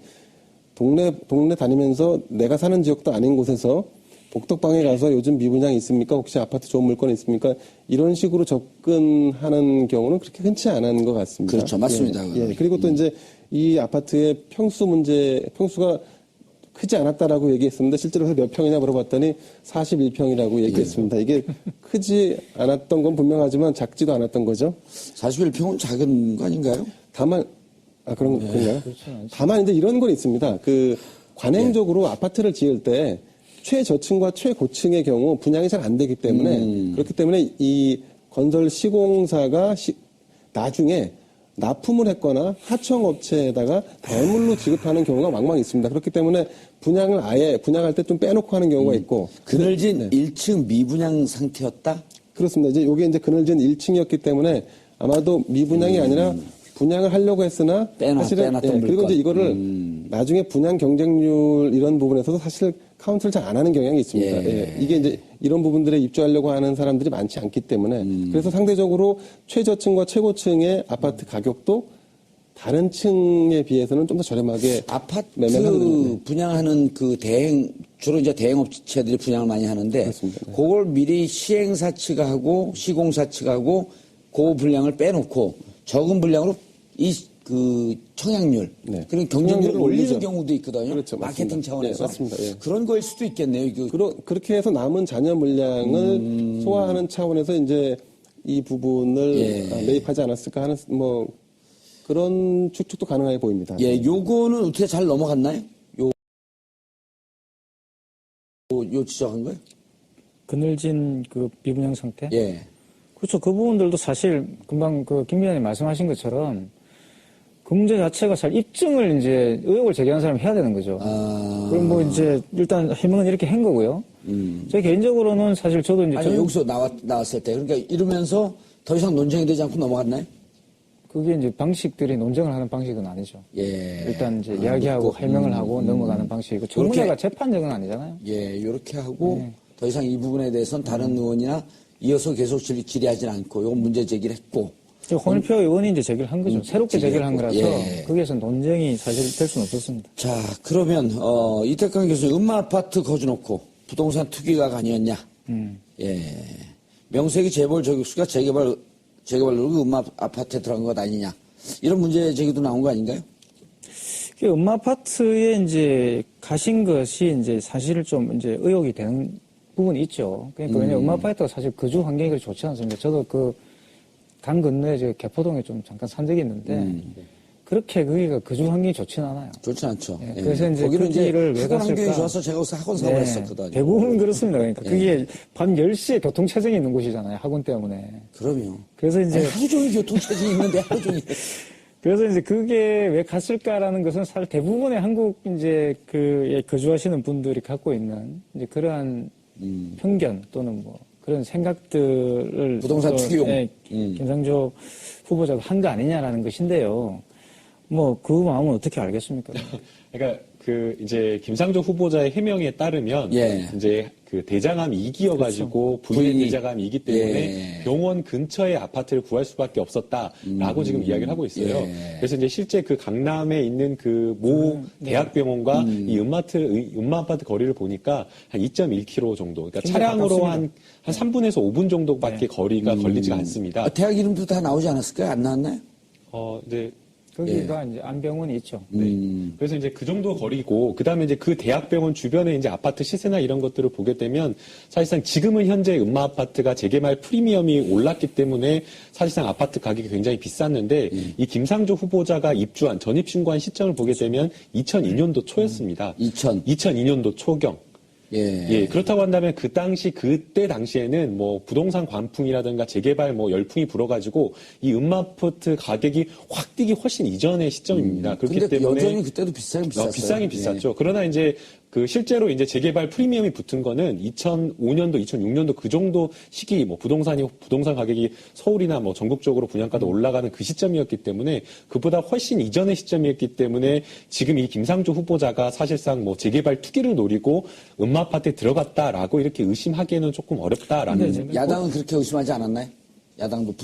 Speaker 4: 동네 다니면서 내가 사는 지역도 아닌 곳에서 복덕방에 가서 요즘 미분양 있습니까? 혹시 아파트 좋은 물건 있습니까? 이런 식으로 접근하는 경우는 그렇게 흔치 않은 것 같습니다.
Speaker 1: 그렇죠. 맞습니다.
Speaker 4: 예. 그리고 또 이제 이 아파트의 평수가 크지 않았다라고 얘기했었는데 실제로 몇 평이냐 물어봤더니 41평이라고 얘기했습니다. 이게 크지 않았던 건 분명하지만 작지도 않았던 거죠.
Speaker 1: 41평은 작은 거 아닌가요?
Speaker 4: 다만 그런가요? 다만 이제 이런 건 있습니다. 그 관행적으로 아파트를 지을 때 최저층과 최고층의 경우 분양이 잘 안 되기 때문에 그렇기 때문에 이 건설 시공사가 나중에 납품을 했거나 하청업체에다가 대물로 지급하는 경우가 왕왕 있습니다. 그렇기 때문에 분양을 아예 분양할 때 좀 빼놓고 하는 경우가 있고.
Speaker 1: 그늘진 1층 미분양 상태였다?
Speaker 4: 그렇습니다. 이제 요게 이제 그늘진 1층이었기 때문에 아마도 미분양이 아니라 분양을 하려고 했으나 사실은 그리고 이제 이거를 나중에 분양 경쟁률 이런 부분에서도 사실 카운트를 잘 안 하는 경향이 있습니다. 이게 이제 이런 부분들에 입주하려고 하는 사람들이 많지 않기 때문에 그래서 상대적으로 최저층과 최고층의 아파트 가격도 다른 층에 비해서는 좀 더 저렴하게
Speaker 1: 아파트
Speaker 4: 매매하는
Speaker 1: 분양하는 그 주로 이제 대행업체들이 분양을 많이 하는데
Speaker 4: 그렇습니다. 네.
Speaker 1: 그걸 미리 시행사 측가 하고 시공사 측가 하고 그 분량을 빼놓고 적은 분량으로 그 청약률
Speaker 4: 네.
Speaker 1: 그리고 경쟁률을
Speaker 4: 청약률을
Speaker 1: 올리는
Speaker 4: 올리죠.
Speaker 1: 경우도 있거든요.
Speaker 4: 그렇죠.
Speaker 1: 마케팅
Speaker 4: 맞습니다.
Speaker 1: 차원에서.
Speaker 4: 네, 맞습니다. 예.
Speaker 1: 그런 거일 수도 있겠네요.
Speaker 4: 그렇게 해서 남은 잔여 물량을 소화하는 차원에서 이제 이 부분을 매입하지 않았을까 하는 뭐 그런 추측도 가능해 보입니다.
Speaker 1: 예, 요거는 어떻게 잘 넘어갔나요? 요 지적한 거요?
Speaker 3: 그늘진 그 미분양 상태?
Speaker 1: 예.
Speaker 3: 그렇죠. 그 부분들도 사실 금방 그 김 위원님 말씀하신 것처럼 그 문제 자체가 잘 입증을 이제 의혹을 제기하는 사람이 해야 되는 거죠. 그럼 뭐 이제 일단 해명은 이렇게 한 거고요. 제 개인적으로는 사실 저도 이제
Speaker 1: 아니, 여기서 나왔을 때 그러니까 이러면서 더 이상 논쟁이 되지 않고 넘어갔나요?
Speaker 3: 그게 이제 방식들이 논쟁을 하는 방식은 아니죠.
Speaker 1: 예.
Speaker 3: 일단 이제 이야기하고 해명을 하고 넘어가는 방식이고 청문회가 재판적은 아니잖아요.
Speaker 1: 예, 이렇게 하고 더 이상 이 부분에 대해서는 다른 의원이나 이어서 계속 질의하지는 않고 이건 문제 제기를 했고.
Speaker 3: 홍일표 의원이 이제 제기를 한 거죠. 새롭게 제기를 한 거라서
Speaker 1: 예.
Speaker 3: 거기에서 논쟁이 사실 될 수는 없었습니다.
Speaker 1: 자, 그러면 이태강 교수님 음마아파트 거주놓고 부동산 투기가 아니었냐? 예. 명색이 재벌 저격수가 재개발로 음마아파트에 들어간 것 아니냐? 이런 문제 제기도 나온 거 아닌가요?
Speaker 3: 음마아파트에 이제 가신 것이 이제 사실 좀 이제 의혹이 되는 부분이 있죠. 그러니까 왜냐면 음마아파트가 사실 거주 환경이 그렇게 좋지 않습니다. 저도 그 강 건너에 저 개포동에 좀 잠깐 산 적이 있는데 그렇게 거기가 거주 환경이 좋지는 않아요.
Speaker 1: 좋지 않죠.
Speaker 3: 예, 그래서 이제
Speaker 1: 거기는
Speaker 3: 거기를 왜
Speaker 1: 학원 환경이
Speaker 3: 갔을까?
Speaker 1: 좋아서 제가 거기서 학원 사업을
Speaker 3: 네,
Speaker 1: 했었거든요.
Speaker 3: 대부분 그렇습니다. 그러니까 그게 밤 10시에 교통체증이 있는 곳이잖아요. 학원 때문에.
Speaker 1: 그럼요.
Speaker 3: 그래서 이제
Speaker 1: 아니, 하루 종일 교통체증이 있는데 하루 종일.
Speaker 3: 그래서 이제 그게 왜 갔을까라는 것은 사실 대부분의 한국 이제 그 거주하시는 분들이 갖고 있는 이제 그러한 편견 또는 뭐 그런 생각들을
Speaker 1: 부동산 투기용.
Speaker 3: 김상조 후보자가 한 거 아니냐라는 것인데요. 뭐 그 마음은 어떻게 알겠습니까?
Speaker 2: 그러니까 그 이제 김상조 후보자의 해명에 따르면
Speaker 1: 예.
Speaker 2: 이제 그 대장암 2기여가지고 부인 대장암이기 때문에 병원 근처에 아파트를 구할 수밖에 없었다라고 지금 이야기를 하고 있어요. 그래서 이제 실제 그 강남에 있는 그 모 대학병원과 이 음마아파트 거리를 보니까 한 2.1km 정도. 그러니까 차량으로 한 3분에서 5분 정도밖에 거리가 걸리지가 않습니다.
Speaker 1: 대학 이름도 다 나오지 않았을까요? 안 나왔나요?
Speaker 2: 네.
Speaker 3: 거기가 이제 안병원이 있죠.
Speaker 2: 그래서 이제 그 정도 거리고, 그 다음에 이제 그 대학병원 주변에 이제 아파트 시세나 이런 것들을 보게 되면 사실상 지금은 현재 음마 아파트가 재개발 프리미엄이 올랐기 때문에 사실상 아파트 가격이 굉장히 비쌌는데 이 김상조 후보자가 입주한, 전입신고한 시점을 보게 되면 2002년도 초였습니다. 2002년도 초경. 예, 그렇다고 한다면 그때 당시에는 뭐 부동산 관풍이라든가 재개발 뭐 열풍이 불어가지고 이 음마아파트 가격이 확 뛰기 훨씬 이전의 시점입니다. 그렇기
Speaker 1: 근데
Speaker 2: 때문에
Speaker 1: 여전히 그때도 비싸긴 비쌌어요.
Speaker 2: 비싸긴 비쌌죠. 그러나 이제 그 실제로 이제 재개발 프리미엄이 붙은 거는 2005년도, 2006년도 그 정도 시기 뭐 부동산 가격이 서울이나 뭐 전국적으로 분양가도 올라가는 그 시점이었기 때문에 그보다 훨씬 이전의 시점이었기 때문에 지금 이 김상조 후보자가 사실상 뭐 재개발 투기를 노리고 음마아파트에 들어갔다라고 이렇게 의심하기에는 조금 어렵다라는.
Speaker 1: 야당은 그렇게 의심하지 않았나요? 야당도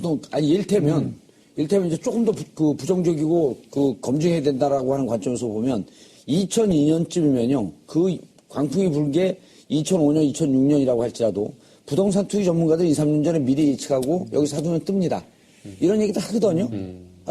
Speaker 1: 이를테면 이제 조금 더 부정적이고 검증해야 된다라고 하는 관점에서 보면 2002년쯤이면요. 그 광풍이 불 게 2005년, 2006년이라고 할지라도 부동산 투기 전문가들 2, 3년 전에 미리 예측하고 여기 사두면 뜹니다. 이런 얘기도 하거든요.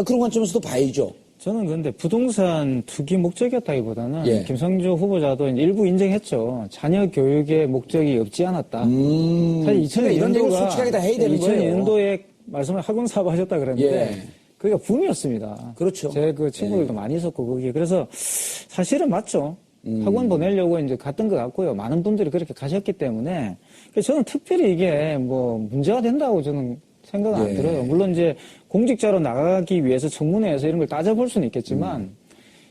Speaker 1: 그런 관점에서도 봐야죠.
Speaker 3: 저는 근데 부동산 투기 목적이었다기보다는
Speaker 1: 예.
Speaker 3: 김상조 후보자도 이제 일부 인정했죠. 자녀 교육의 목적이 없지 않았다. 사실
Speaker 1: 그러니까 이런 얘기를 솔직하게 다 해야 되는 거예요.
Speaker 3: 2002년도에 말씀을 학원 사업 하셨다 그랬는데
Speaker 1: 예.
Speaker 3: 그게 붐이었습니다.
Speaker 1: 그렇죠.
Speaker 3: 제 그 친구들도 많이 있었고 거기에 그래서 사실은 맞죠. 학원 보내려고 이제 갔던 것 같고요. 많은 분들이 그렇게 가셨기 때문에 그래서 저는 특별히 이게 뭐 문제가 된다고 저는 생각은 안 들어요. 물론 이제 공직자로 나가기 위해서 청문회에서 이런 걸 따져볼 수는 있겠지만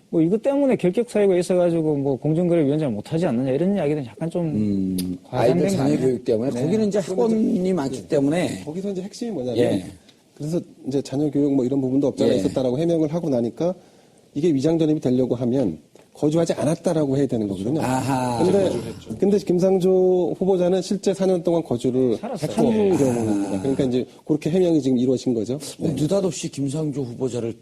Speaker 3: 뭐 이것 때문에 결격 사유가 있어가지고 뭐 공정거래위원장을 못하지 않느냐 이런 이야기는 약간 좀 과장된
Speaker 1: 아이들
Speaker 3: 거
Speaker 1: 자녀
Speaker 3: 아니에요?
Speaker 1: 교육 때문에 거기는 이제 학원이 많기 때문에
Speaker 4: 거기서 이제 핵심이 뭐냐면
Speaker 1: 예.
Speaker 4: 그래서 이제 자녀 교육 뭐 이런 부분도 없잖아
Speaker 1: 예.
Speaker 4: 있었다라고 해명을 하고 나니까 이게 위장 전입이 되려고 하면 거주하지 않았다라고 해야 되는 거거든요.
Speaker 1: 아하.
Speaker 4: 근데 김상조 후보자는 실제 4년 동안 거주를 한 경우입니다. 그러니까 이제 그렇게 해명이 지금 이루어진 거죠.
Speaker 1: 느닷없이 김상조 후보자를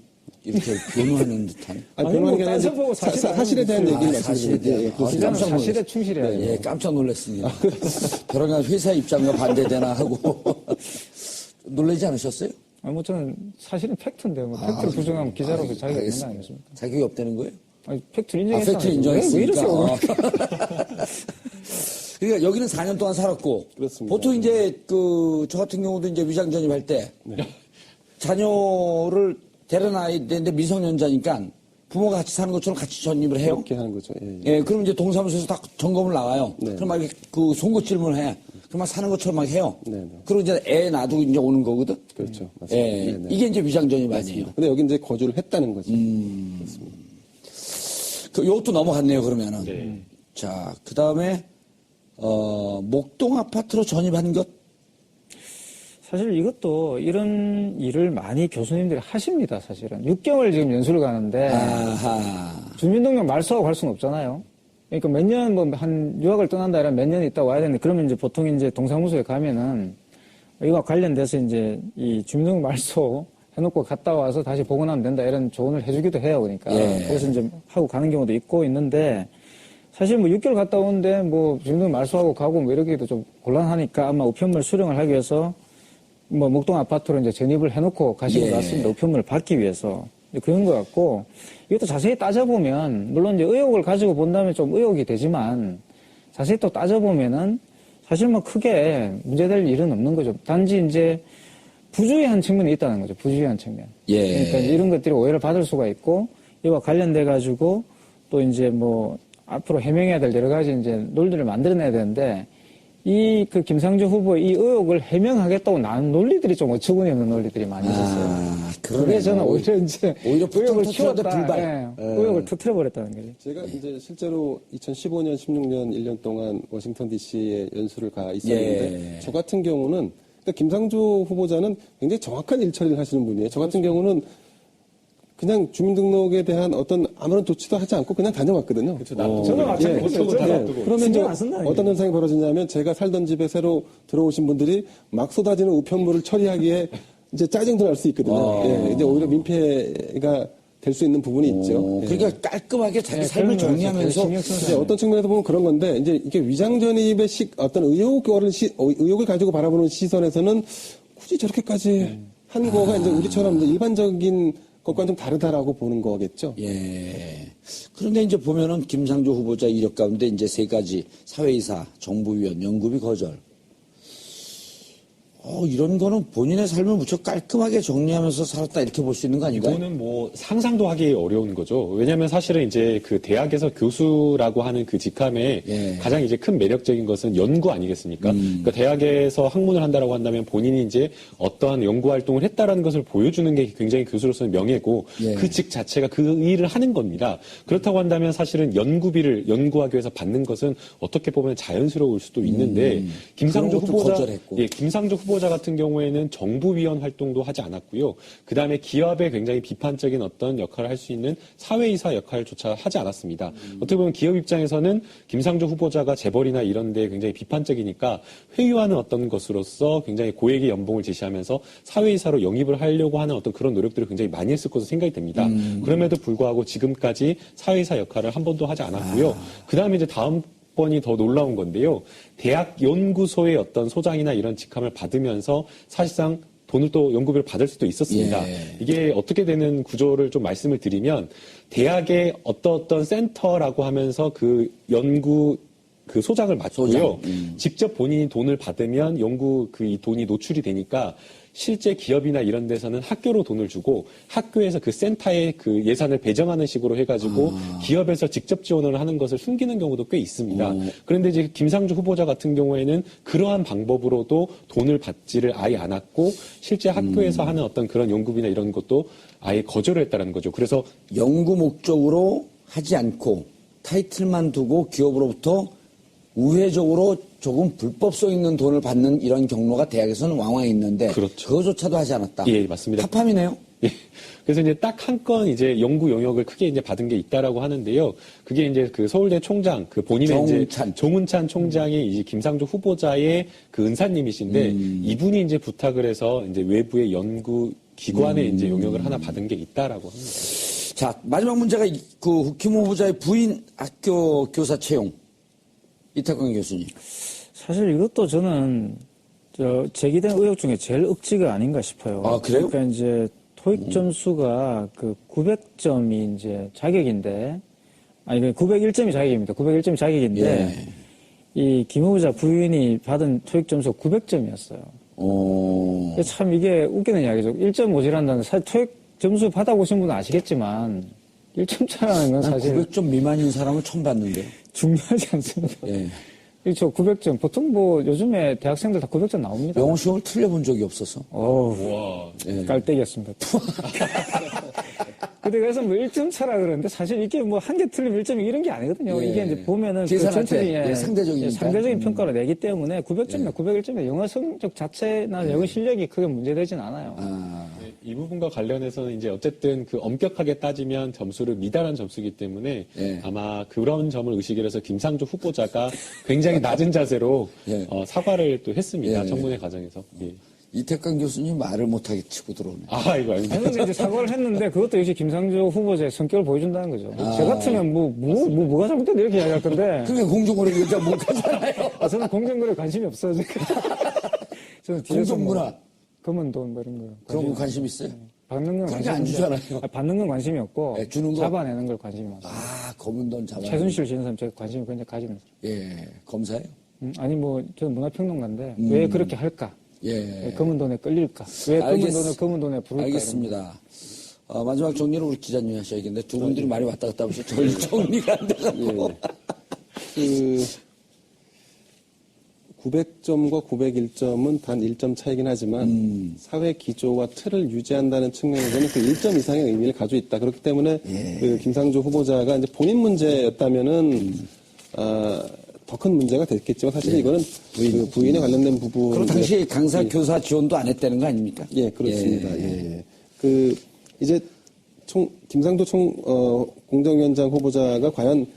Speaker 1: 이렇게 변호하는 듯한.
Speaker 4: 아니, 변호하는 게 아니라 이제
Speaker 3: 따져보고
Speaker 4: 사실에 대한 얘기를
Speaker 1: 사실에
Speaker 4: 말씀드리는데
Speaker 1: 대한.
Speaker 4: 예,
Speaker 3: 기자는 사실에 충실해야죠.
Speaker 1: 예, 깜짝 놀랐습니다. 그러나 회사 입장과 반대되나 하고 놀라지 않으셨어요?
Speaker 3: 아니, 뭐 저는 사실은 팩트인데 뭐 팩트를 부정하면 기자로서 자기가 있는 거 아니겠습니까?
Speaker 1: 자격이 없다는 거예요?
Speaker 3: 아니, 팩트를 인정했잖아요.
Speaker 1: 팩트 인정했으니까.
Speaker 3: 왜 이러세요?
Speaker 1: 그러니까 여기는 4년 동안 살았고.
Speaker 4: 그렇습니다.
Speaker 1: 보통 이제 저 같은 경우도 이제 위장 전입할 때 자녀를 데려놔야 되는데 미성년자니까 부모가 같이 사는 것처럼 같이 전입을 해요.
Speaker 4: 그렇게 하는 거죠. 예, 예.
Speaker 1: 예, 그럼 이제 동사무소에서 다 점검을 나와요.
Speaker 4: 네.
Speaker 1: 그럼 막 이렇게 송곳 질문을 해. 그럼 막 사는 것처럼 막 해요.
Speaker 4: 네, 네.
Speaker 1: 그리고 이제 애 놔두고 이제 오는 거거든.
Speaker 4: 그렇죠. 맞습니다.
Speaker 1: 예,
Speaker 4: 네, 네.
Speaker 1: 이게 이제 위장 전입 아니에요.
Speaker 4: 근데 여기 이제 거주를 했다는 거죠.
Speaker 1: 요것도 넘어갔네요, 그러면은. 자, 그 다음에, 목동 아파트로 전입한 것.
Speaker 3: 사실 이것도 이런 일을 많이 교수님들이 하십니다, 사실은. 6개월 지금 연수를 가는데
Speaker 1: 아하.
Speaker 3: 주민등록 말소하고 갈 수는 없잖아요. 그러니까 몇 년, 뭐, 한 유학을 떠난다 이러면 몇 년 있다 와야 되는데 그러면 이제 보통 이제 동사무소에 가면은 이와 관련돼서 이제 이 주민등록 말소 해놓고 갔다 와서 다시 복원하면 된다 이런 조언을 해주기도 해요, 그러니까.
Speaker 1: 예.
Speaker 3: 그래서 이제 하고 가는 경우도 있고 있는데 사실 뭐 6개월 갔다 오는데 뭐 주민등록 말소하고 가고 뭐 이러기도 좀 곤란하니까 아마 우편물 수령을 하기 위해서 뭐 목동 아파트로 이제 전입을 해놓고 가시고
Speaker 1: 예.
Speaker 3: 났습니다. 우편물을 받기 위해서. 그런 것 같고, 이것도 자세히 따져보면, 물론 이제 의혹을 가지고 본다면 좀 의혹이 되지만, 자세히 또 따져보면은, 사실 뭐 크게 문제될 일은 없는 거죠. 단지 이제 부주의한 측면이 있다는 거죠. 부주의한 측면.
Speaker 1: 예.
Speaker 3: 그러니까 이제 이런 것들이 오해를 받을 수가 있고, 이와 관련돼가지고, 또 이제 뭐, 앞으로 해명해야 될 여러 가지 이제 논리를 만들어내야 되는데, 그 김상조 후보의 이 의혹을 해명하겠다고 나온 논리들이 좀 어처구니 없는 논리들이 많이 있었어요.
Speaker 1: 그러네.
Speaker 3: 그게 저는 오히려 이제
Speaker 1: 오히려
Speaker 3: 의혹을
Speaker 1: 터트려도
Speaker 3: 키웠다.
Speaker 1: 불발.
Speaker 3: 예, 의혹을 터트려버렸다는 거죠.
Speaker 4: 제가 이제 실제로 2015년, 16년 1년 동안 워싱턴 DC에 연수를 가 있었는데
Speaker 1: 예.
Speaker 4: 저 같은 경우는 그러니까 김상조 후보자는 굉장히 정확한 일처리를 하시는 분이에요. 저 같은 경우는 그냥 주민등록에 대한 어떤 아무런 조치도 하지 않고 그냥 다녀왔거든요.
Speaker 3: 저는 마찬가지예요.
Speaker 4: 그러면 이제
Speaker 3: 신경 안 쓴다는
Speaker 4: 어떤 현상이 벌어지냐면 제가 살던 집에 새로 들어오신 분들이 막 쏟아지는 우편물을 처리하기에 이제 짜증도 날 수 있거든요. 예, 이제 오히려 민폐가 될 수 있는 부분이 있죠. 예.
Speaker 1: 그러니까 깔끔하게 자기 삶을
Speaker 3: 그런 거죠.
Speaker 1: 정리하면서
Speaker 3: 신경 쓰는
Speaker 4: 이제 어떤 측면에서 보면 그런 건데 이제 이게 위장 전입의 어떤 의혹을 가지고 바라보는 시선에서는 굳이 저렇게까지 한 거가 이제 우리처럼 이제 일반적인 것과는 좀 다르다라고 보는 거겠죠.
Speaker 1: 예. 그런데 이제 보면은 김상조 후보자 이력 가운데 이제 3가지 사회이사, 정부위원, 연구비 거절. 이런 거는 본인의 삶을 무척 깔끔하게 정리하면서 살았다 이렇게 볼 수 있는 거 아닌가요?
Speaker 2: 이거는 뭐 상상도 하기 어려운 거죠. 왜냐하면 사실은 이제 그 대학에서 교수라고 하는 그 직함의
Speaker 1: 예.
Speaker 2: 가장 이제 큰 매력적인 것은 연구 아니겠습니까? 그러니까 대학에서 학문을 한다라고 한다면 본인이 이제 어떠한 연구 활동을 했다라는 것을 보여주는 게 굉장히 교수로서는 명예고
Speaker 1: 예.
Speaker 2: 그 직 자체가 그 일을 하는 겁니다. 그렇다고 한다면 사실은 연구비를 연구하기 위해서 받는 것은 어떻게 보면 자연스러울 수도 있는데 김상조
Speaker 1: 그런 것도
Speaker 2: 후보자,
Speaker 1: 거절했고.
Speaker 2: 예, 김상조 후보자 같은 경우에는 정부위원 활동도 하지 않았고요. 그 다음에 기업에 굉장히 비판적인 어떤 역할을 할 수 있는 사회이사 역할조차 하지 않았습니다. 어떻게 보면 기업 입장에서는 김상조 후보자가 재벌이나 이런 데 굉장히 비판적이니까 회유하는 어떤 것으로서 굉장히 고액의 연봉을 제시하면서 사회이사로 영입을 하려고 하는 어떤 그런 노력들을 굉장히 많이 했을 것으로 생각이 됩니다. 그럼에도 불구하고 지금까지 사회이사 역할을 한 번도 하지 않았고요. 그 다음에 이제 다음 번이 더 놀라운 건데요. 대학 연구소의 어떤 소장이나 이런 직함을 받으면서 사실상 돈을 또 연구비를 받을 수도 있었습니다.
Speaker 1: 예.
Speaker 2: 이게 어떻게 되는 구조를 좀 말씀을 드리면 대학의 어떤 센터라고 하면서 그 연구 그 소장을 맡고요. 직접 본인이 돈을 받으면 연구 이 돈이 노출이 되니까 실제 기업이나 이런 데서는 학교로 돈을 주고 학교에서 그 센터에 그 예산을 배정하는 식으로 해가지고 기업에서 직접 지원을 하는 것을 숨기는 경우도 꽤 있습니다. 그런데 이제 김상조 후보자 같은 경우에는 그러한 방법으로도 돈을 받지를 아예 않았고 실제 학교에서 하는 어떤 그런 연구비나 이런 것도 아예 거절을 했다는 거죠. 그래서
Speaker 1: 연구 목적으로 하지 않고 타이틀만 두고 기업으로부터 우회적으로 조금 불법성 있는 돈을 받는 이런 경로가 대학에서는 왕왕 있는데
Speaker 2: 그렇죠.
Speaker 1: 그거조차도 하지 않았다.
Speaker 2: 예, 맞습니다.
Speaker 1: 합함이네요.
Speaker 2: 예. 그래서 이제 딱 한 건 이제 연구 용역을 크게 이제 받은 게 있다라고 하는데요. 그게 이제 그 서울대 총장, 그 본인의 이제 정운찬 총장이 이제 김상조 후보자의 그 은사님이신데 이분이 이제 부탁을 해서 이제 외부의 연구 기관에 이제 용역을 하나 받은 게 있다라고 합니다.
Speaker 1: 자, 마지막 문제가 그 김 후보자의 부인 학교 교사 채용. 이태광 교수님.
Speaker 3: 사실 이것도 저는 제기된 의혹 중에 제일 억지가 아닌가 싶어요.
Speaker 1: 아, 그래요?
Speaker 3: 그러니까 이제 토익 점수가 그 900점이 이제 자격인데, 아니, 901점이 자격입니다. 901점이 자격인데,
Speaker 1: 예.
Speaker 3: 이 김 후보자 부인이 받은 토익 점수가 900점이었어요. 참 이게 웃기는 이야기죠. 1점 모자란다는 사실 토익 점수 받아보신 분은 아시겠지만, 1점 차라는 건 사실
Speaker 1: 900점 미만인 사람을 처음 봤는데.
Speaker 3: 중요하지 않습니다.
Speaker 1: 예.
Speaker 3: 그렇죠. 900점. 보통 뭐 요즘에 대학생들 다 900점 나옵니다.
Speaker 1: 영어 시험을 틀려본 적이 없어서.
Speaker 3: 어우, 깔때기였습니다. 근데 그래서 뭐 1점 차라 그러는데 사실 이게 뭐 한 개 틀리면 1점이 이런 게 아니거든요.
Speaker 1: 예.
Speaker 3: 이게 이제 보면은
Speaker 1: 계산할
Speaker 3: 전체적인,
Speaker 1: 때 상대적이니까.
Speaker 3: 상대적인 평가를 내기 때문에 900점이나 901점이나 영어 성적 자체나 영어 실력이 크게 문제되진 않아요.
Speaker 2: 네, 이 부분과 관련해서는 이제 어쨌든 그 엄격하게 따지면 점수를 미달한 점수이기 때문에
Speaker 1: 예.
Speaker 2: 아마 그런 점을 의식을 해서 김상조 후보자가 굉장히 낮은 자세로
Speaker 1: 예.
Speaker 2: 사과를 또 했습니다.
Speaker 1: 예.
Speaker 2: 청문회 과정에서. 예.
Speaker 1: 이태광 교수님 말을 못하게 치고 들어오네.
Speaker 2: 아, 이거 아닙니다.
Speaker 3: 아니, 근데 이제 사과를 했는데 그것도 역시 김상조 후보자의 성격을 보여준다는 거죠. 저 같으면 뭐가 잘못됐다 이렇게 이야기할 건데.
Speaker 1: 그게 공정거래위원장 못 가잖아요.
Speaker 3: 저는 공정거래 관심이 없어요, 지금. 저는 뒤에서
Speaker 1: 공정문화.
Speaker 3: 검은 돈 뭐 이런 거.
Speaker 1: 그런 거 관심 있어요?
Speaker 3: 받는 건
Speaker 1: 그렇게
Speaker 3: 관심이
Speaker 1: 안 주잖아요.
Speaker 3: 아니, 받는 건 관심이 없고
Speaker 1: 네, 주는 거?
Speaker 3: 잡아내는 걸 관심이 많아요.
Speaker 1: 검은 돈 잡아.
Speaker 3: 최순실 씨는 사람 제가 관심을 굉장히 가지는 사람.
Speaker 1: 예, 검사예요?
Speaker 3: 아니 뭐 저는 문화평론가인데 왜 그렇게 할까?
Speaker 1: 예.
Speaker 3: 왜 검은 돈에 끌릴까? 왜 검은 돈에 부를까?
Speaker 1: 알겠습니다. 마지막 정리를 우리 기자님이 하셔야겠는데 두 분들이 말이 왔다 갔다 하면서 정리가 안 돼가지고.
Speaker 4: 그 900점과 901점은 단 1점 차이긴 하지만 사회 기조와 틀을 유지한다는 측면에서는 그 1점 이상의 의미를 가지고 있다. 그렇기 때문에 그 김상조 후보자가 이제 본인 문제였다면은 더 큰 문제가 됐겠지만 사실 이거는 그 부인에 관련된 부분.
Speaker 1: 그럼 당시 강사 교사 지원도 안 했다는 거 아닙니까?
Speaker 4: 예, 그렇습니다. 예. 그 이제 김상조 공정위원장 후보자가 과연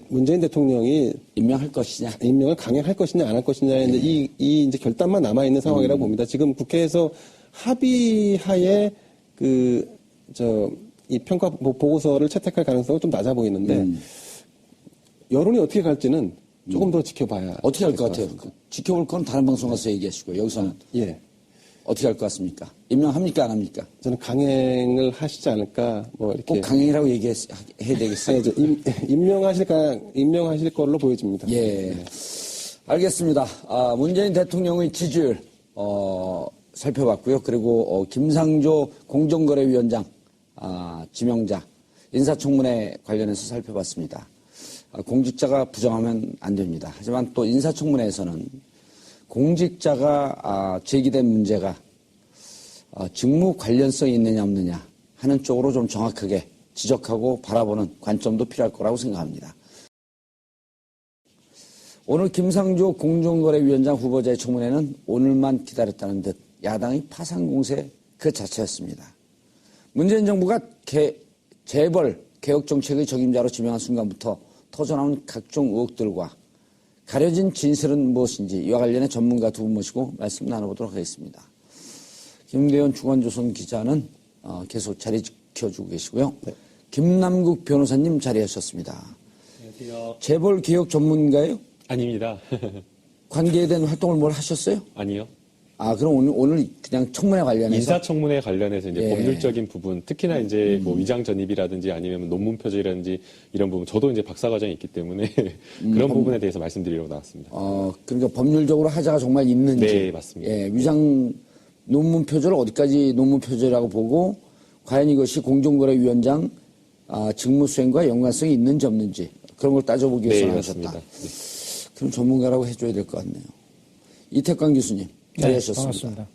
Speaker 4: 문재인 대통령이
Speaker 1: 임명할 것이냐?
Speaker 4: 임명을 강행할 것이냐 안 할 것이냐의 이제 이 이제 결단만 남아 있는 상황이라고 봅니다. 지금 국회에서 합의하에 이 평가 보고서를 채택할 가능성은 좀 낮아 보이는데 여론이 어떻게 갈지는 조금 더 지켜봐야.
Speaker 1: 어떻게 할 것 같아요? 지켜볼 건 다른 방송 가서 얘기하시고 여기서는
Speaker 4: 예.
Speaker 1: 어떻게 할 것 같습니까? 임명합니까 안 합니까?
Speaker 4: 저는 강행을 하시지 않을까 뭐 이렇게.
Speaker 1: 꼭 강행이라고 얘기해야 되겠어요.
Speaker 4: 임명하실 걸로 보여집니다.
Speaker 1: 예. 알겠습니다. 문재인 대통령의 지지율, 살펴봤고요. 그리고, 김상조 공정거래위원장, 지명자, 인사청문회 관련해서 살펴봤습니다. 공직자가 부정하면 안 됩니다. 하지만 또 인사청문회에서는 공직자가 제기된 문제가 직무 관련성이 있느냐 없느냐 하는 쪽으로 좀 정확하게 지적하고 바라보는 관점도 필요할 거라고 생각합니다. 오늘 김상조 공정거래위원장 후보자의 청문회는 오늘만 기다렸다는 듯 야당의 파상 공세 그 자체였습니다. 문재인 정부가 재벌 개혁 정책의 적임자로 지명한 순간부터 터져나온 각종 의혹들과 가려진 진실은 무엇인지 이와 관련해 전문가 두 분 모시고 말씀 나눠보도록 하겠습니다. 김대현 중앙조선 기자는 계속 자리 지켜주고 계시고요. 네. 김남국 변호사님 자리하셨습니다.
Speaker 2: 안녕하세요.
Speaker 1: 재벌 개혁 전문가예요?
Speaker 2: 아닙니다.
Speaker 1: 관계에 대한 활동을 뭘 하셨어요?
Speaker 2: 아니요.
Speaker 1: 그럼 오늘 그냥 청문회 관련해서
Speaker 2: 인사청문회 관련해서 이제
Speaker 1: 예.
Speaker 2: 법률적인 부분, 특히나 이제 뭐 위장 전입이라든지 아니면 논문 표절이라든지 이런 부분, 저도 이제 박사 과정이 있기 때문에 그런 부분에 대해서 말씀드리려고 나왔습니다.
Speaker 1: 그러니까 법률적으로 하자가 정말 있는지.
Speaker 2: 네, 맞습니다.
Speaker 1: 예, 위장 논문 표절을 어디까지 논문 표절이라고 보고 과연 이것이 공정거래위원장 직무 수행과 연관성이 있는지 없는지 그런 걸 따져보기 위해서
Speaker 2: 네,
Speaker 1: 나오셨다.
Speaker 2: 맞습니다. 네.
Speaker 1: 그럼 전문가라고 해줘야 될 것 같네요. 이태광 교수님 잘하셨습니다.
Speaker 3: 반갑습니다.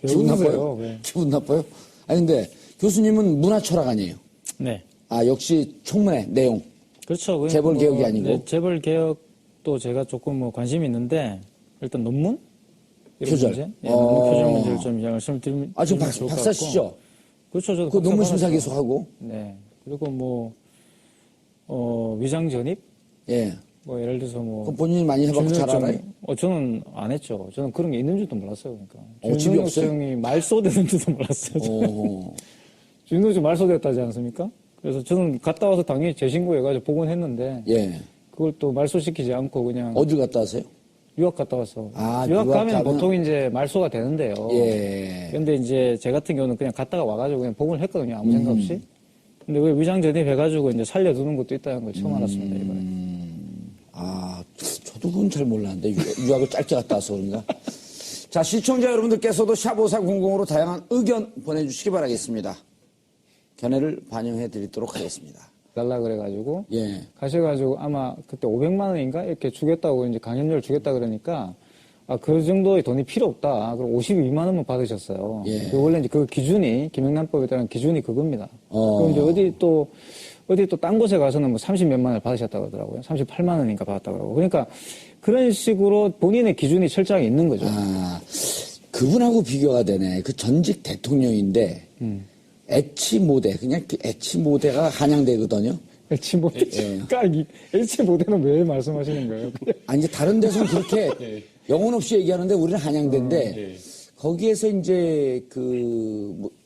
Speaker 1: 기분 나빠요?
Speaker 3: 웃으세요? 왜?
Speaker 1: 기분 나빠요? 아니 근데 교수님은 문화철학 아니에요?
Speaker 3: 네.
Speaker 1: 역시 청문회 내용.
Speaker 3: 그렇죠. 그러니까
Speaker 1: 재벌 개혁이 아니고.
Speaker 3: 네, 재벌 개혁도 제가 조금 관심이 있는데 일단 논문 이런
Speaker 1: 표절.
Speaker 3: 문제, 논문 표절 문제를 좀 말씀드리면
Speaker 1: 지금
Speaker 3: 좋을 것
Speaker 1: 박사시죠?
Speaker 3: 같고. 그렇죠. 저도
Speaker 1: 그
Speaker 3: 박사
Speaker 1: 논문 심사
Speaker 3: 받았죠.
Speaker 1: 계속하고.
Speaker 3: 네. 그리고 위장 전입
Speaker 1: 예.
Speaker 3: 예를 들어서
Speaker 1: 그럼 본인이 많이 해봤고 잘 알아요?
Speaker 3: 저는 안 했죠. 저는 그런 게 있는 줄도 몰랐어요. 그러니까.
Speaker 1: 집이 없어요?
Speaker 3: 주인공이 말소되는 줄도 몰랐어요. 주인공이 말소됐다지 않습니까? 그래서 저는 갔다 와서 당연히 재신고해가지고 복원했는데
Speaker 1: 예.
Speaker 3: 그걸 또 말소시키지 않고 그냥
Speaker 1: 어딜 갔다 왔어요?
Speaker 3: 유학 갔다 와서
Speaker 1: 유학
Speaker 3: 유학 가면
Speaker 1: 가면-
Speaker 3: 보통 이제 말소가 되는데요.
Speaker 1: 예.
Speaker 3: 근데 이제 제 같은 경우는 그냥 갔다가 와가지고 그냥 복원을 했거든요. 아무
Speaker 1: 음.
Speaker 3: 생각 없이. 근데 왜 위장 전입해가지고 이제 살려두는 것도 있다는 걸 처음 알았습니다, 이번에.
Speaker 1: 저도 그건 잘 몰랐는데 유학을 짧게 갔다 와서 그런가? 자, 시청자 여러분들께서도 샵5400으로 다양한 의견 보내주시기 바라겠습니다. 견해를 반영해 드리도록 하겠습니다.
Speaker 3: 달라 그래가지고
Speaker 1: 예.
Speaker 3: 가셔가지고 아마 그때 500만 원인가 이렇게 주겠다고 이제 강연료를 주겠다 그러니까 그 정도의 돈이 필요 없다. 그럼 52만 원만 받으셨어요.
Speaker 1: 예.
Speaker 3: 원래 이제 그 기준이 김영란법에 따른 기준이 그겁니다. 그럼 이제 어디 또 딴 곳에 가서는 30몇만 원을 받으셨다고 하더라고요. 38만 원인가 받았다고 그러고. 그러니까 그런 식으로 본인의 기준이 철저하게 있는 거죠.
Speaker 1: 그분하고 비교가 되네. 그 전직 대통령인데 H모대 그냥 그 H모대가 한양대거든요.
Speaker 3: H모델. 그러니까 이 H모델은 왜 말씀하시는 거예요?
Speaker 1: 이제 다른 데서는 그렇게 영혼 없이 얘기하는데 우리는 한양대인데 거기에서 이제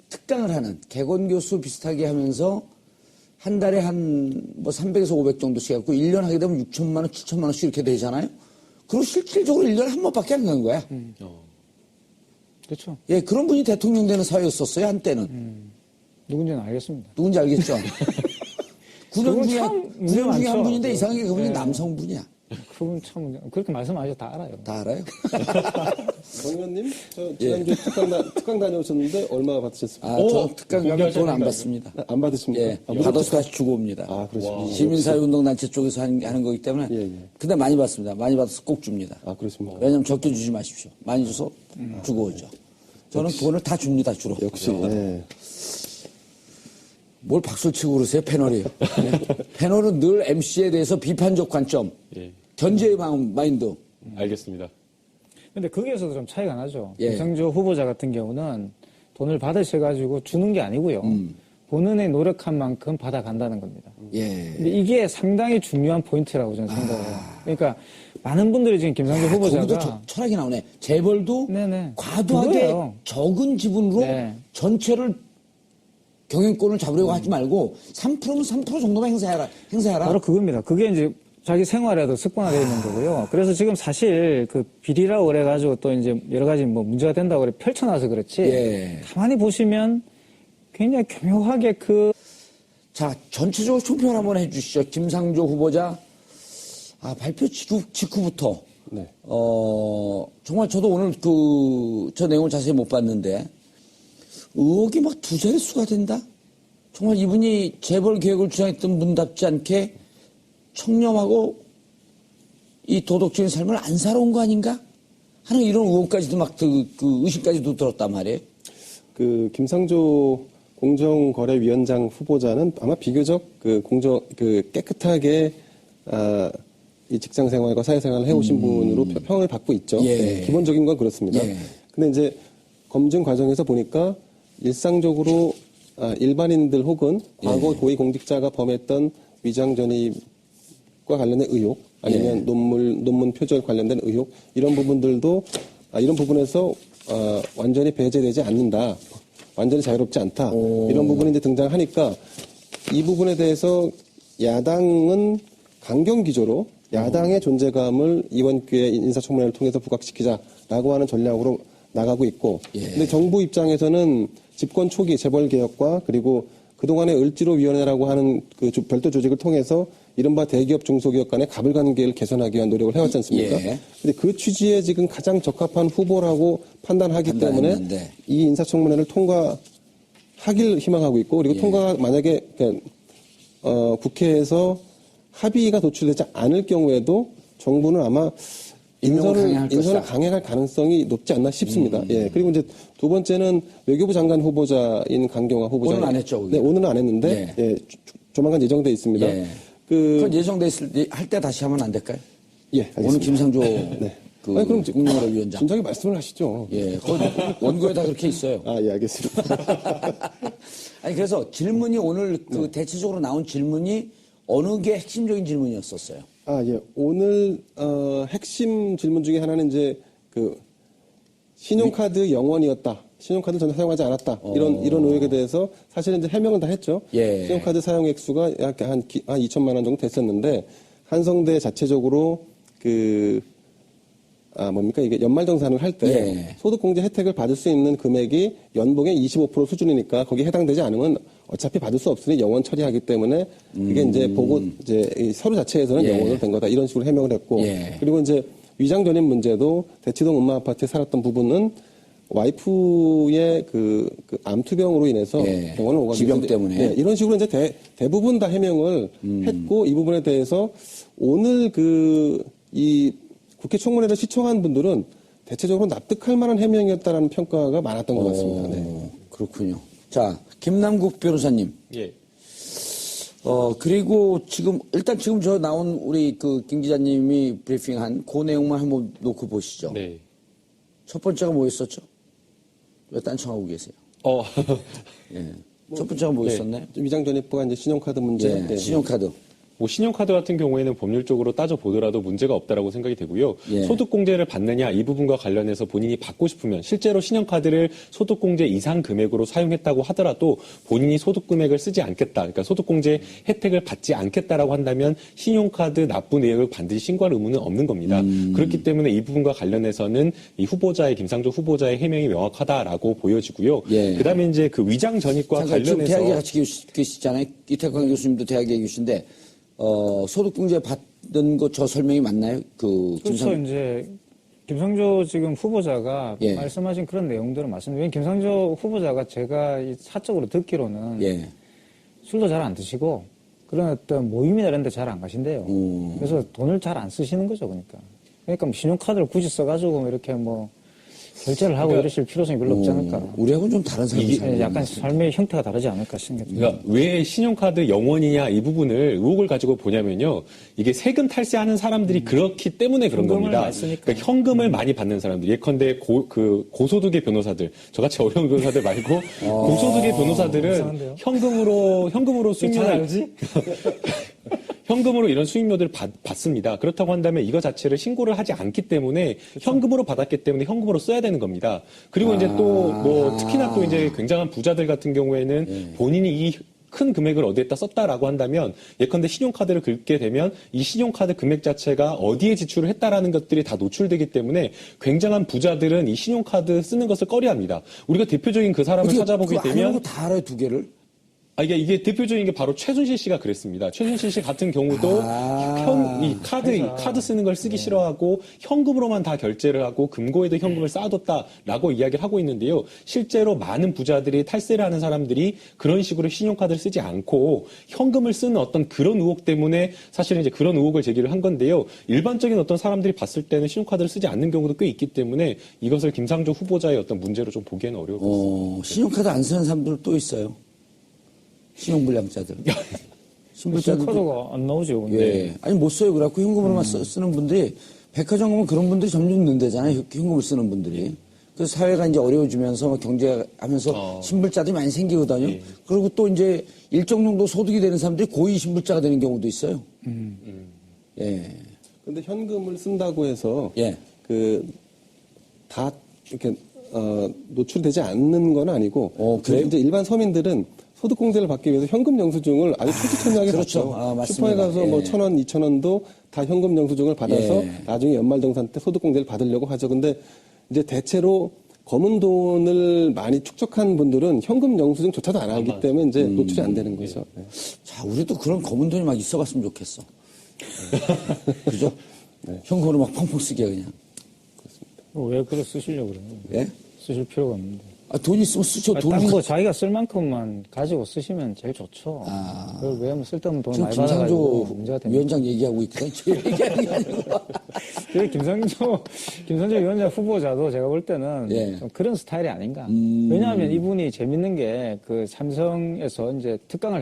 Speaker 1: 특강을 하는 개건 교수 비슷하게 하면서 한 달에 한 300에서 500 정도씩 갖고 1년 하게 되면 6천만 원, 7천만 원씩 이렇게 되잖아요. 그리고 실질적으로 1년에 한 번밖에 안 간 거야.
Speaker 3: 그렇죠.
Speaker 1: 예, 그런 분이 대통령 되는 사회였었어요, 한때는.
Speaker 3: 누군지는 알겠습니다.
Speaker 1: 누군지 알겠죠? 9년 중에,
Speaker 3: 참
Speaker 1: 9년 중에 한
Speaker 3: 많죠.
Speaker 1: 분인데 이상하게 그분이
Speaker 3: 네.
Speaker 1: 남성분이야.
Speaker 3: 그분 참 그렇게 말씀하셔도 다 알아요.
Speaker 1: 다 알아요?
Speaker 4: 정 의원님, 저 지난주에 특강 다녀오셨는데 얼마 받으셨습니까?
Speaker 1: 저 특강 가면 돈 안 받습니다.
Speaker 4: 안 받으십니까?
Speaker 1: 예, 받아서 다시 주고 옵니다.
Speaker 4: 그렇습니다.
Speaker 1: 시민사회운동단체 쪽에서 하는 거기 때문에.
Speaker 4: 예.
Speaker 1: 근데 많이 받습니다. 많이 받아서 꼭 줍니다.
Speaker 4: 그렇습니까?
Speaker 1: 왜냐면 적게 주지 마십시오. 많이 줘서 주고 오죠. 저는 돈을 다 줍니다, 주로.
Speaker 4: 역시. 예.
Speaker 1: 뭘 박수를 치고 그러세요, 패널이. 패널은 늘 MC에 대해서 비판적 관점,
Speaker 2: 예.
Speaker 1: 견제의 마인드.
Speaker 2: 알겠습니다.
Speaker 3: 근데 거기에서도 좀 차이가 나죠.
Speaker 1: 예.
Speaker 3: 김상조 후보자 같은 경우는 돈을 받으셔가지고 주는 게 아니고요. 본인의 노력한 만큼 받아간다는 겁니다.
Speaker 1: 예.
Speaker 3: 근데 이게 상당히 중요한 포인트라고 저는 생각해요. 그러니까 많은 분들이 지금 김상조 후보자가
Speaker 1: 거기도 철학이 나오네. 재벌도
Speaker 3: 네네.
Speaker 1: 과도하게
Speaker 3: 그거예요.
Speaker 1: 적은 지분으로
Speaker 3: 네.
Speaker 1: 전체를 경영권을 잡으려고 하지 말고 3%면 3% 정도만 행사해라.
Speaker 3: 바로 그겁니다. 그게 이제 자기 생활에도 습관화되어 있는 거고요. 그래서 지금 사실 그 비리라고 그래가지고 또 이제 여러 가지 문제가 된다고 그래 펼쳐놔서 그렇지.
Speaker 1: 예.
Speaker 3: 가만히 보시면 굉장히 교묘하게
Speaker 1: 자, 전체적으로 총평을 한번 해주시죠. 김상조 후보자 발표 직후부터
Speaker 4: 네.
Speaker 1: 정말 저도 오늘 저 내용을 자세히 못 봤는데 의혹이 막 두 자릿수가 된다? 정말 이분이 재벌 개혁을 주장했던 분답지 않게 청렴하고 이 도덕적인 삶을 안 살아온 거 아닌가? 하는 이런 의혹까지도 막 그 의심까지도 들었단 말이에요.
Speaker 4: 김상조 공정거래위원장 후보자는 아마 비교적 깨끗하게 이 직장 생활과 사회 생활을 해오신 분으로 평을 받고 있죠.
Speaker 1: 예.
Speaker 4: 네, 기본적인 건 그렇습니다.
Speaker 1: 예.
Speaker 4: 근데 이제 검증 과정에서 보니까 일상적으로 일반인들 혹은 과거 고위공직자가 범했던 위장 전입과 관련된 의혹 아니면 논문 표절 관련된 의혹 이런 부분들도 이런 부분에서 완전히 배제되지 않는다. 완전히 자유롭지 않다. 이런 부분이 이제 등장하니까 이 부분에 대해서 야당은 강경 기조로 야당의 존재감을 이번 기회에 인사청문회를 통해서 부각시키자라고 하는 전략으로 나가고 있고, 근데 정부 입장에서는 집권 초기 재벌 개혁과 그리고 그동안의 을지로위원회라고 하는 그 별도 조직을 통해서 이른바 대기업 중소기업 간의 가불관계를 개선하기 위한 노력을 해왔지 않습니까? 근데 그 취지에 지금 가장 적합한 후보라고 판단하기 때문에 이 인사청문회를 통과하길 희망하고 있고, 그리고 통과가 만약에 국회에서 합의가 도출되지 않을 경우에도 정부는 아마 인선을 강행할 가능성이 높지 않나 싶습니다. 예. 그리고 이제 두 번째는 외교부 장관 후보자인 강경화 후보자.
Speaker 1: 오늘은 안 했죠,
Speaker 4: 네, 오늘은 안 했는데, 조만간 예정돼 있습니다.
Speaker 1: 그건 예정돼 있을 때 할 때 다시 하면 안 될까요?
Speaker 4: 예, 알겠습니다.
Speaker 1: 오늘 김상조
Speaker 4: 그럼
Speaker 1: 국민의위원장.
Speaker 4: 진작에 말씀을 하시죠.
Speaker 1: 예, 원고에 다 그렇게 있어요.
Speaker 4: 아, 예, 알겠습니다.
Speaker 1: 아니 그래서 질문이 오늘 그 대체적으로 나온 질문이 어느 게 핵심적인 질문이었었어요?
Speaker 4: 아, 예. 오늘, 핵심 질문 중에 하나는 이제, 신용카드 영원이었다. 신용카드 전혀 사용하지 않았다. 이런 의혹에 대해서 사실은 이제 해명은 다 했죠. 신용카드 사용 액수가 약 한 2천만 원 정도 됐었는데, 한성대 자체적으로 이게 연말정산을 할 때 소득공제 혜택을 받을 수 있는 금액이 연봉의 25% 수준이니까 거기에 해당되지 않으면 어차피 받을 수 없으니 영원 처리하기 때문에 그게 이제 이제 서류 자체에서는 영원으로 된 거다. 이런 식으로 해명을 했고 그리고 이제 위장 전입 문제도 대치동 음마 아파트에 살았던 부분은 와이프의 그 암투병으로 인해서 병원을 오가게
Speaker 1: 지병 때문에
Speaker 4: 이런 식으로 이제 대부분 다 해명을 했고 이 부분에 대해서 오늘 이 국회 청문회를 시청한 분들은 대체적으로 납득할 만한 해명이었다라는 평가가 많았던 것 같습니다. 네.
Speaker 1: 그렇군요. 자, 김남국 변호사님.
Speaker 2: 예.
Speaker 1: 그리고 일단 지금 저 나온 우리 김 기자님이 브리핑한 그 내용만 한번 놓고 보시죠.
Speaker 2: 네.
Speaker 1: 첫 번째가 뭐였었죠? 왜 딴청하고 계세요? 예. 첫 번째가 뭐였었나요?
Speaker 4: 위장 전입부가 이제 신용카드 문제.
Speaker 1: 신용카드.
Speaker 2: 신용카드 같은 경우에는 법률적으로 따져보더라도 문제가 없다라고 생각이 되고요. 소득공제를 받느냐 이 부분과 관련해서 본인이 받고 싶으면 실제로 신용카드를 소득공제 이상 금액으로 사용했다고 하더라도 본인이 소득금액을 쓰지 않겠다. 그러니까 소득공제 혜택을 받지 않겠다라고 한다면 신용카드 납부 내역을 반드시 신고할 의무는 없는 겁니다. 그렇기 때문에 이 부분과 관련해서는 이 김상조 후보자의 해명이 명확하다라고 보여지고요. 그다음에 이제 그 위장 전입과 관련해서
Speaker 1: 지금 대학에 같이 계시잖아요. 이태광 교수님도 대학에 계신데 소득공제 받는 거 저 설명이 맞나요?
Speaker 3: 그렇죠. 이제 김상조 지금 후보자가 말씀하신 그런 내용들은 맞습니다. 왜냐면 김상조 후보자가 제가 사적으로 듣기로는 술도 잘 안 드시고 그런 어떤 모임이나 이런 데 잘 안 가신대요. 그래서 돈을 잘 안 쓰시는 거죠. 그러니까 신용카드를 굳이 써가지고 이렇게 결제를 하고 이러실 필요성이 별로 없지 않을까.
Speaker 1: 우리하고는 좀 다른 삶이
Speaker 3: 약간 삶의 형태가 다르지 않을까 싶습니다.
Speaker 2: 그러니까 왜 신용카드 영원이냐 이 부분을 의혹을 가지고 보냐면요. 이게 세금 탈세하는 사람들이 그렇기 때문에 그런 겁니다. 그러니까 현금을 많이 받는 사람들. 예컨대 고소득의 변호사들, 저같이 어려운 변호사들 말고 고소득의 변호사들은 현금으로 수익률을
Speaker 3: 알지?
Speaker 2: 현금으로 이런 수익료들을 받습니다. 그렇다고 한다면 이거 자체를 신고를 하지 않기 때문에 현금으로 받았기 때문에 현금으로 써야 되는 겁니다. 그리고 이제 또 특히나 또 이제 굉장한 부자들 같은 경우에는 본인이 이 큰 금액을 어디에다 썼다라고 한다면 예컨대 신용카드를 긁게 되면 이 신용카드 금액 자체가 어디에 지출을 했다라는 것들이 다 노출되기 때문에 굉장한 부자들은 이 신용카드 쓰는 것을 꺼려합니다. 우리가 대표적인 그 사람을 찾아보게 되면
Speaker 1: 다 알아요, 두 개를?
Speaker 2: 이게 대표적인 게 바로 최순실 씨가 그랬습니다. 최순실 씨 같은 경우도 이 카드 쓰는 걸 쓰기 싫어하고 현금으로만 다 결제를 하고 금고에도 현금을 쌓아뒀다라고 이야기를 하고 있는데요. 실제로 많은 부자들이 탈세를 하는 사람들이 그런 식으로 신용카드를 쓰지 않고 현금을 쓰는 어떤 그런 의혹 때문에 사실은 이제 그런 의혹을 제기를 한 건데요. 일반적인 어떤 사람들이 봤을 때는 신용카드를 쓰지 않는 경우도 꽤 있기 때문에 이것을 김상조 후보자의 어떤 문제로 좀 보기에는 어려울 것 같습니다.
Speaker 1: 신용카드 안 쓰는 사람들 또 있어요. 신용불량자들.
Speaker 3: 신용카드가 안 나오죠. 근데.
Speaker 1: 아니, 못 써요. 그래갖고 현금으로만 쓰는 분들이, 백화점 가면 그런 분들이 점점 는대잖아요. 현금을 쓰는 분들이. 그래서 사회가 이제 어려워지면서 경제하면서 신불자들이 많이 생기거든요. 그리고 또 이제 일정 정도 소득이 되는 사람들이 고위 신불자가 되는 경우도 있어요.
Speaker 4: 근데 현금을 쓴다고 해서 다 이렇게 노출되지 않는 건 아니고 이제 일반 서민들은 소득공제를 받기 위해서 현금 영수증을 아주 초지천량하게
Speaker 1: 그렇죠.
Speaker 4: 받죠.
Speaker 1: 아, 맞습니다.
Speaker 4: 슈퍼에 가서 뭐
Speaker 1: 예.
Speaker 4: 1,000원, 2,000원도 다 현금 영수증을 받아서
Speaker 1: 예.
Speaker 4: 나중에 연말정산 때 소득공제를 받으려고 하죠. 근데 이제 대체로 검은 돈을 많이 축적한 분들은 현금 영수증조차도 안 하기 때문에 이제 노출이 안 되는 거죠. 네.
Speaker 1: 자, 우리도 그런 검은 돈이 막 있어봤으면 좋겠어. 그죠? 현금으로 막 펑펑 쓰게 그냥.
Speaker 3: 왜 그걸 쓰시려고 그래요?
Speaker 1: 예?
Speaker 3: 쓰실 필요가 없는데.
Speaker 1: 아, 돈 있으면 쓰죠. 돈.
Speaker 3: 딴거 자기가 쓸 만큼만 가지고 쓰시면 제일 좋죠. 그걸 왜 쓸데없는 돈
Speaker 1: 지금
Speaker 3: 많이 받아가지고
Speaker 1: 김상조
Speaker 3: 문제가 됩니다.
Speaker 1: 위원장 얘기하고 있거든. 저 얘기하는 게 아니고.
Speaker 3: 그 김상조 위원장 후보자도 제가 볼 때는
Speaker 1: 예.
Speaker 3: 좀 그런 스타일이 아닌가. 왜냐하면 이분이 재밌는 게 그 삼성에서 이제 특강을